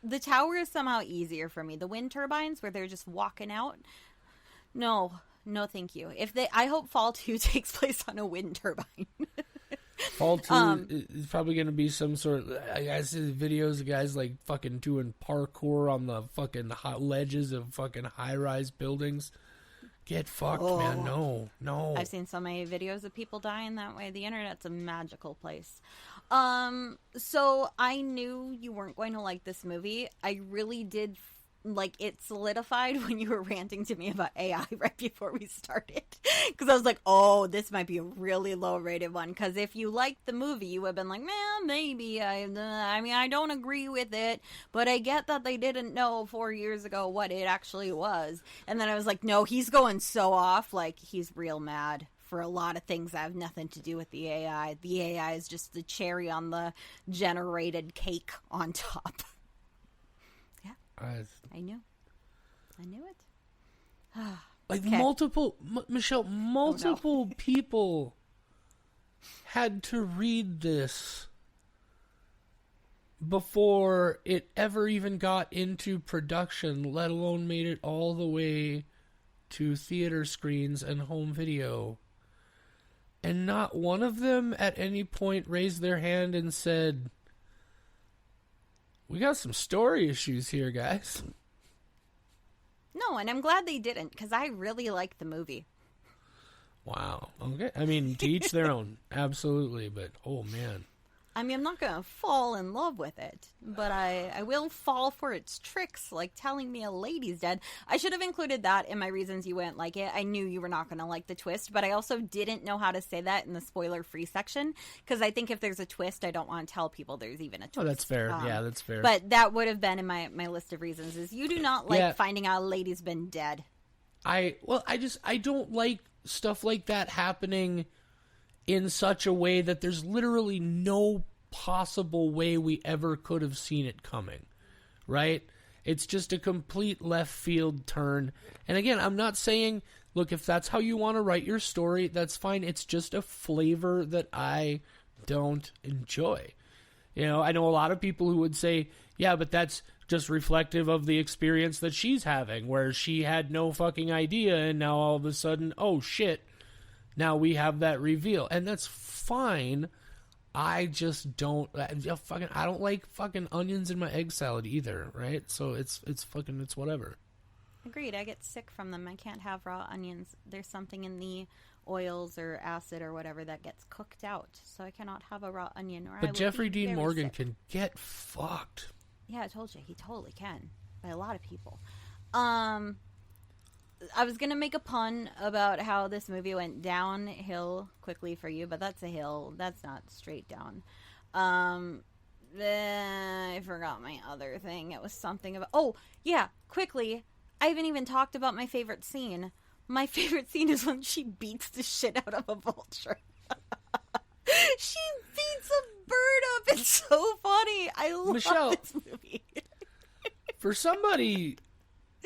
the tower is somehow easier for me. The wind turbines where they're just walking out, no thank you. I hope Fall 2 takes place on a wind turbine. Fall 2 is probably going to be some sort of... I see the videos of guys like fucking doing parkour on the fucking ledges of fucking high-rise buildings. Get fucked, man. No. I've seen so many videos of people dying that way. The internet's a magical place. So I knew you weren't going to like this movie. I really did... it solidified when you were ranting to me about AI right before we started. Because I was like, oh, this might be a really low-rated one. Because if you liked the movie, you would have been like, man, maybe. I mean, I don't agree with it. But I get that they didn't know 4 years ago what it actually was. And then I was like, no, he's going so off. He's real mad for a lot of things that have nothing to do with the AI. The AI is just the cherry on the generated cake on top. I knew it. Multiple people had to read this before it ever even got into production, let alone made it all the way to theater screens and home video. And not one of them at any point raised their hand and said, we got some story issues here, guys. No, and I'm glad they didn't, because I really liked the movie. Wow. Okay. I mean, to each their own. Absolutely. But, oh, man. I mean, I'm not going to fall in love with it, but I will fall for its tricks, like telling me a lady's dead. I should have included that in my reasons you wouldn't like it. I knew you were not going to like the twist, but I also didn't know how to say that in the spoiler-free section, because I think if there's a twist, I don't want to tell people there's even a twist. Oh, that's fair. Yeah, that's fair. But that would have been in my list of reasons, is you do not like finding out a lady's been dead. I don't like stuff like that happening in such a way that there's literally no possible way we ever could have seen it coming, right? It's just a complete left field turn. And again, I'm not saying, look, if that's how you want to write your story, that's fine. It's just a flavor that I don't enjoy. You know, I know a lot of people who would say, yeah, but that's just reflective of the experience that she's having, where she had no fucking idea, and now all of a sudden, oh shit, now we have that reveal. And that's fine. I just don't I don't like fucking onions in my egg salad either, right? So it's whatever. Agreed. I get sick from them. I can't have raw onions. There's something in the oils or acid or whatever that gets cooked out, so I cannot have a raw onion. But Jeffrey Dean Morgan can get fucked. Yeah, I told you, he totally can, by a lot of people. I was going to make a pun about how this movie went downhill quickly for you, but that's a hill. That's not straight down. I forgot my other thing. It was something about... Oh, yeah, quickly. I haven't even talked about my favorite scene. My favorite scene is when she beats the shit out of a vulture. She beats a bird up. It's so funny. I love this movie. For somebody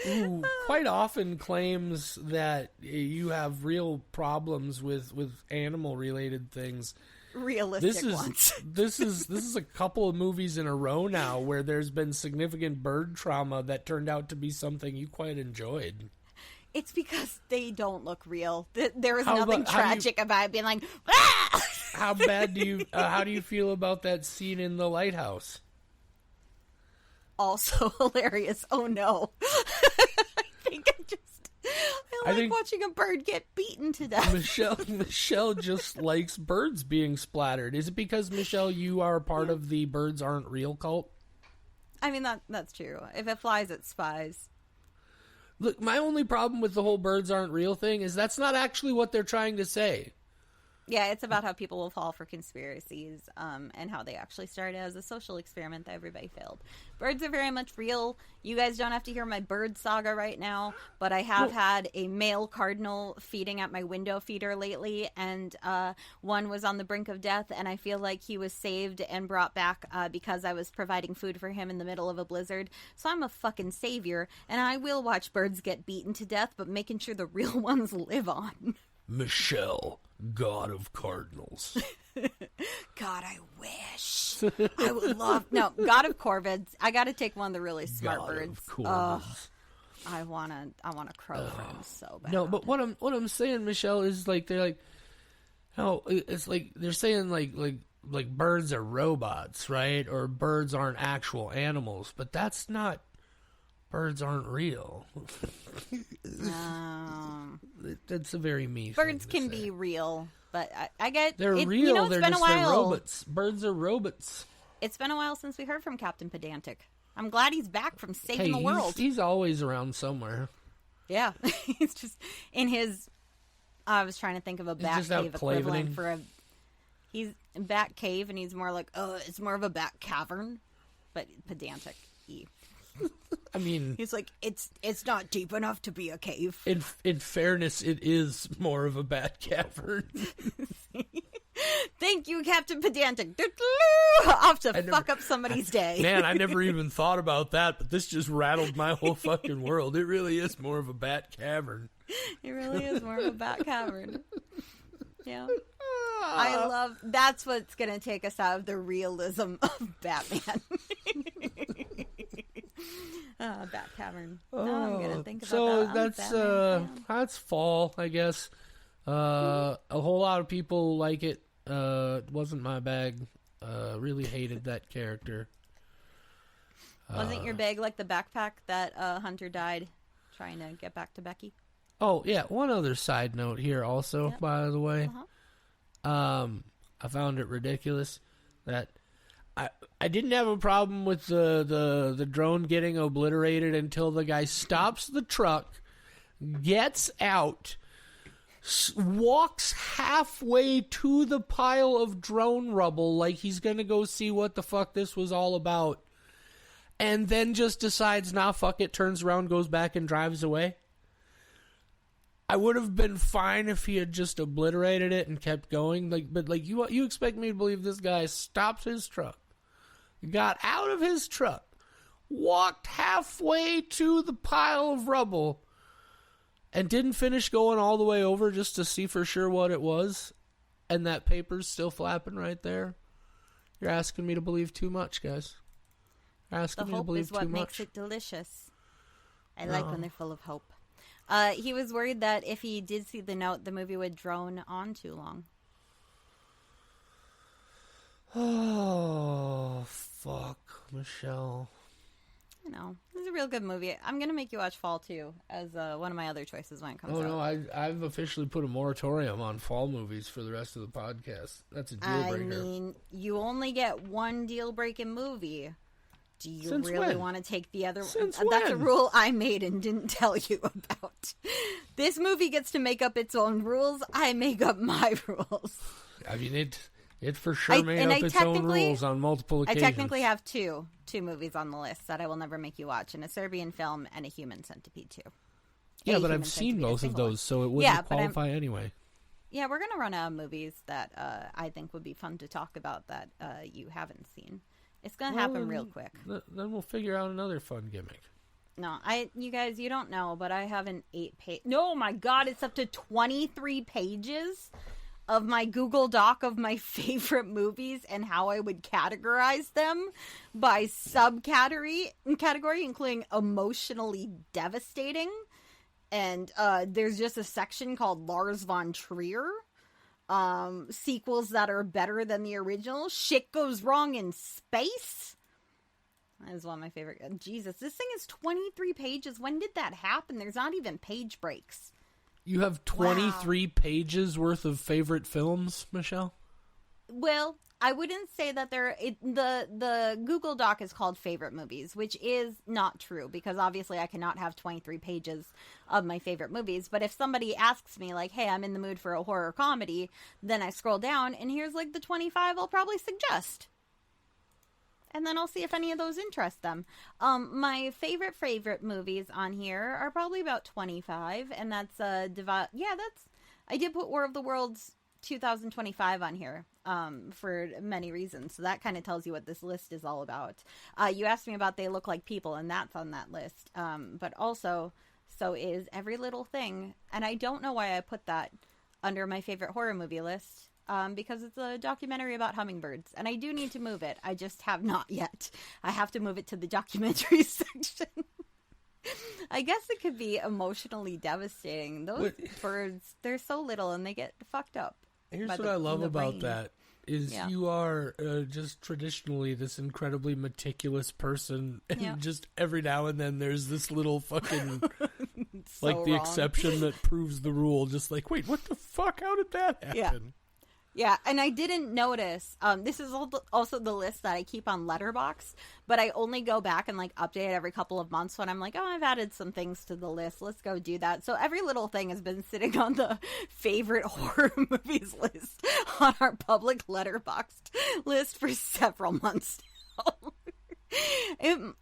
who quite often claims that you have real problems with animal related things, realistic ones. This is a couple of movies in a row now where there's been significant bird trauma that turned out to be something you quite enjoyed. It's because they don't look real. There is nothing tragic about it being like, ah! How do you feel about that scene in the lighthouse? Also hilarious. Oh no. I like watching a bird get beaten to death. Michelle just likes birds being splattered. Is it because, Michelle, you are part of the birds aren't real cult? I mean, that's true. If it flies, it spies. Look, my only problem with the whole birds aren't real thing is that's not actually what they're trying to say. Yeah, it's about how people will fall for conspiracies and how they actually started as a social experiment that everybody failed. Birds are very much real. You guys don't have to hear my bird saga right now, but I have had a male cardinal feeding at my window feeder lately, and one was on the brink of death, and I feel like he was saved and brought back because I was providing food for him in the middle of a blizzard. So I'm a fucking savior, and I will watch birds get beaten to death, but making sure the real ones live on. Michelle, God of Cardinals. God, I wish. I would love... No, God of Corvids. I got to take one of the really smart God birds. of Corvids. I want a crow for him so bad. No, but what I'm saying, Michelle, is like they're like, how it's like they're saying like birds are robots, right? Or birds aren't actual animals, but that's not. Birds aren't real. That's a very me. Birds can be real, but I get they're real. You know, it's they're been just a while. robots. Birds are robots. It's been a while since we heard from Captain Pedantic. I'm glad he's back from saving the world. He's always around somewhere. Yeah, he's just in his. I was trying to think of a bat cave equivalent for a. He's in bat cave, and he's more like, it's more of a bat cavern, but pedantic. I mean, he's like, it's not deep enough to be a cave. In fairness, it is more of a bat cavern. Thank you, Captain Pedantic. Off to fuck up somebody's day. Man, I never even thought about that, but this just rattled my whole fucking world. It really is more of a bat cavern. It really is more of a bat cavern. Yeah. I love... That's what's going to take us out of the realism of Batman. Bat cavern. Now I'm going to think about that. So that's fall, I guess. A whole lot of people like it. It wasn't my bag. Really hated that character. Wasn't your bag like the backpack that Hunter died trying to get back to Becky? Oh, yeah. One other side note here also, by the way. I found it ridiculous that I didn't have a problem with the drone getting obliterated until the guy stops the truck, gets out, walks halfway to the pile of drone rubble like he's going to go see what the fuck this was all about, and then just decides, nah, fuck it, turns around, goes back, and drives away. I would have been fine if he had just obliterated it and kept going. But you expect me to believe this guy stopped his truck, got out of his truck, walked halfway to the pile of rubble, and didn't finish going all the way over just to see for sure what it was, and that paper's still flapping right there? You're asking me to believe too much, guys. You're asking me to believe too much. The hope is what makes it delicious. I like when they're full of hope. He was worried that if he did see the note, the movie would drone on too long. Oh, fuck, Michelle. You know, it's a real good movie. I'm going to make you watch Fall, too, as one of my other choices when it comes out. Oh, no, I've officially put a moratorium on fall movies for the rest of the podcast. That's a deal breaker. I mean, you only get one deal-breaking movie. Do you Since really when? want to take the other Since one? That's a when? rule I made and didn't tell you about. This movie gets to make up its own rules. I make up my rules. I mean, it for sure made up its own rules on multiple occasions. I technically have two movies on the list that I will never make you watch, and a Serbian film and a Human Centipede 2. Yeah, but I've seen both of those, so it wouldn't qualify anyway. Yeah, we're going to run out of movies that I think would be fun to talk about that you haven't seen. It's going to happen real quick. Then we'll figure out another fun gimmick. No, you guys, you don't know, but I have an 8-page... No, my God, it's up to 23 pages of my Google Doc of my favorite movies and how I would categorize them by subcategory, including emotionally devastating. And there's just a section called Lars von Trier. Sequels that are better than the original. Shit goes wrong in space. That is one of my favorite. Jesus, this thing is 23 pages. When did that happen? There's not even page breaks. You have 23 pages worth of favorite films, Michelle? Well, I wouldn't say that the Google Doc is called favorite movies, which is not true because obviously I cannot have 23 pages of my favorite movies. But if somebody asks me like, hey, I'm in the mood for a horror comedy, then I scroll down and here's like the 25 I'll probably suggest. And then I'll see if any of those interest them. My favorite movies on here are probably about 25, and that's I did put War of the Worlds 2025 on here for many reasons. So that kind of tells you what this list is all about. You asked me about They Look Like People, and that's on that list. But also, so is Every Little Thing, and I don't know why I put that under my favorite horror movie list. Because it's a documentary about hummingbirds, and I do need to move it. I just have not yet. I have to move it to the documentary section. I guess it could be emotionally devastating. Those birds, they're so little, and they get fucked up. Here's what I love about that is you are just traditionally this incredibly meticulous person, and just every now and then there's this little fucking so like the wrong. Exception that proves the rule. Just like, wait, what the fuck? How did that happen? Yeah, and I didn't notice. This is also the list that I keep on Letterboxd, but I only go back and like update it every couple of months when I'm like, oh, I've added some things to the list. Let's go do that. So Every Little Thing has been sitting on the favorite horror movies list on our public Letterboxd list for several months now.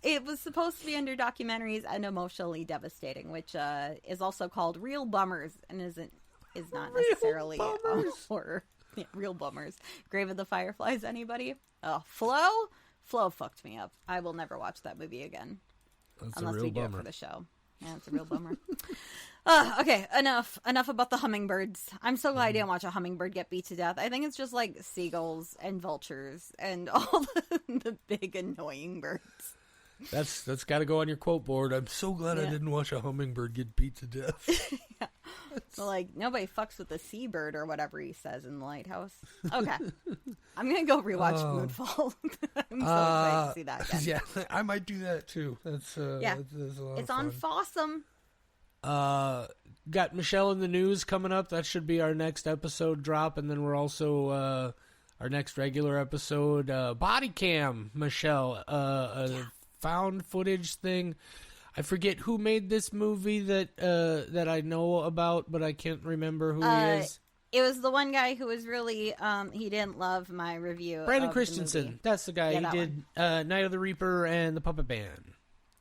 It was supposed to be under documentaries and emotionally devastating, which is also called Real Bummers and is not necessarily a horror. Yeah, Real Bummers. Grave of the Fireflies, anybody? Oh, Flow fucked me up. I will never watch that movie again. That's unless a real we do bummer. it for the show. Yeah, it's a real bummer. Okay, enough about the hummingbirds. I'm so glad I didn't watch a hummingbird get beat to death. I think it's just like seagulls and vultures and all the big annoying birds. That's got to go on your quote board. I'm so glad I didn't watch a hummingbird get beat to death. Yeah. So, like, nobody fucks with the seabird or whatever he says in the lighthouse. Okay. I'm going to go rewatch Moonfall. I'm so excited to see that again. Yeah, I might do that too. That's a lot It's of on fun. Fossum. Got Michelle in the News coming up. That should be our next episode drop. And then we're also, our next regular episode, Body Cam, Michelle, found footage thing. I forget who made this movie that I know about, but I can't remember who he is. It was the one guy who was really he didn't love my review. Brandon of Christensen. the movie. That's the guy. Yeah, he did Night of the Reaper and the Puppet Band.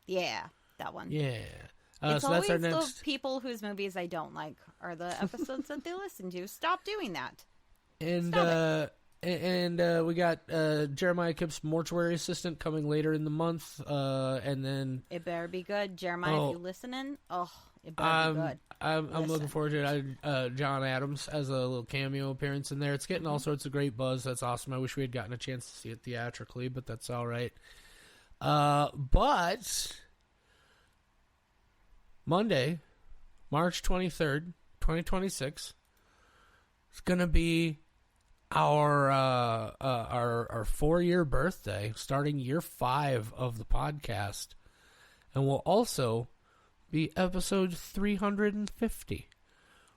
Yeah, that one. Yeah. It's so always that's our next. the people whose movies I don't like are the episodes that they listen to. Stop doing that. And we got Jeremiah Kipp's Mortuary Assistant coming later in the month, and then It better be good, Jeremiah. If you listening, it better be good. I'm looking forward to it. John Adams has a little cameo appearance in there. It's getting all sorts of great buzz. That's awesome. I wish we had gotten a chance to see it theatrically, but that's all right. But Monday, March 23rd, 2026, it's gonna be our 4-year birthday, starting year 5 of the podcast, and we'll also be episode 350.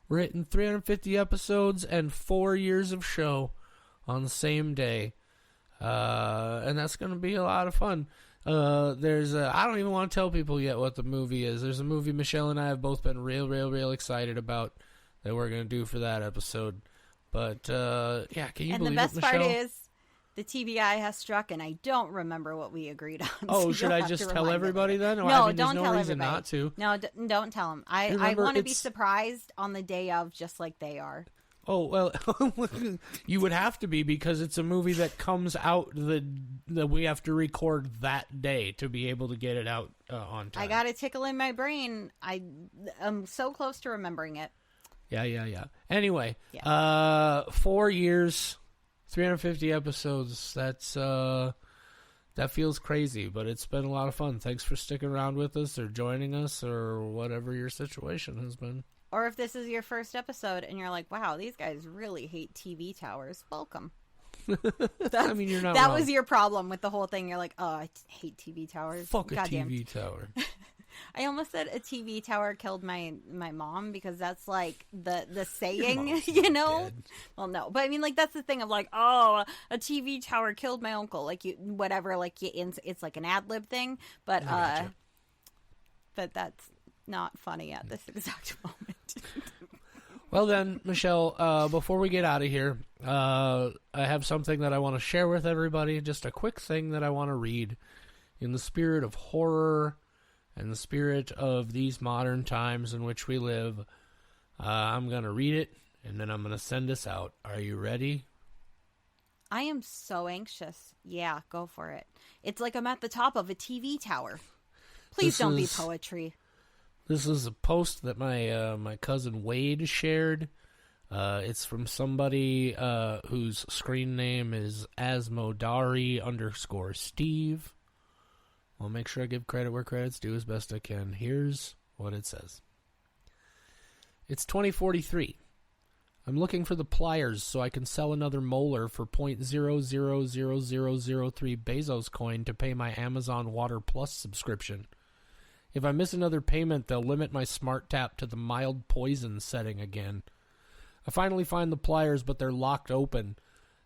We're hitting 350 episodes and 4 years of show on the same day, and that's going to be a lot of fun. I don't even want to tell people yet what the movie is. There's a movie Michelle and I have both been real excited about that we're going to do for that episode. But, can you believe it, Michelle? And the best part is, the TBI has struck, and I don't remember what we agreed on. Oh, so should I just tell everybody then? No, I mean, don't there's tell no reason everybody. not to. No, don't tell them. I want to be surprised on the day of, just like they are. Oh, well, you would have to be, because it's a movie that comes out that we have to record that day to be able to get it out on time. I got a tickle in my brain. I'm so close to remembering it. Yeah. Anyway, 4 years, 350 episodes. That feels crazy, but it's been a lot of fun. Thanks for sticking around with us or joining us or whatever your situation has been. Or if this is your first episode and you're like, wow, these guys really hate TV towers, welcome. I mean, you're not That wrong. was your problem with the whole thing. You're like, oh, I hate TV towers. Fuck Goddamn. a TV tower. I almost said a TV tower killed my mom because that's like the saying, you know? Dead. Well, no, but I mean, like, that's the thing of like, oh, a TV tower killed my uncle, like you, whatever, like it's like an ad lib thing, but Gotcha. but that's not funny at this exact moment. Well then, Michelle, before we get out of here, I have something that I want to share with everybody. Just a quick thing that I want to read. In the spirit of horror and the spirit of these modern times in which we live, I'm going to read it, and then I'm going to send us out. Are you ready? I am so anxious. Yeah, go for it. It's like I'm at the top of a TV tower. Please don't be poetry. This is a post that my cousin Wade shared. It's from somebody whose screen name is Asmodari_Steve. I'll make sure I give credit where credit's due as best I can. Here's what it says. It's 2043. I'm looking for the pliers so I can sell another molar for 0.000003 Bezos coin to pay my Amazon Water Plus subscription. If I miss another payment, they'll limit my smart tap to the mild poison setting again. I finally find the pliers, but they're locked open.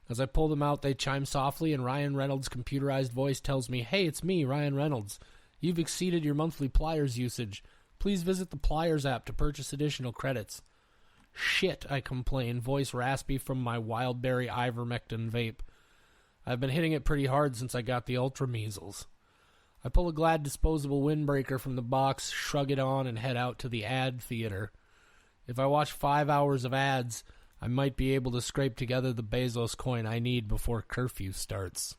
As I pull them out, they chime softly, and Ryan Reynolds' computerized voice tells me, "Hey, it's me, Ryan Reynolds. You've exceeded your monthly pliers usage. Please visit the Pliers app to purchase additional credits." "Shit," I complain, voice raspy from my Wildberry ivermectin vape. I've been hitting it pretty hard since I got the ultra measles. I pull a Glad disposable windbreaker from the box, shrug it on, and head out to the ad theater. If I watch 5 hours of ads, I might be able to scrape together the Bezos coin I need before curfew starts.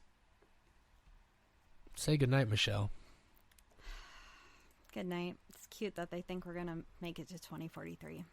Say goodnight, Michelle. Good night. It's cute that they think we're going to make it to 2043.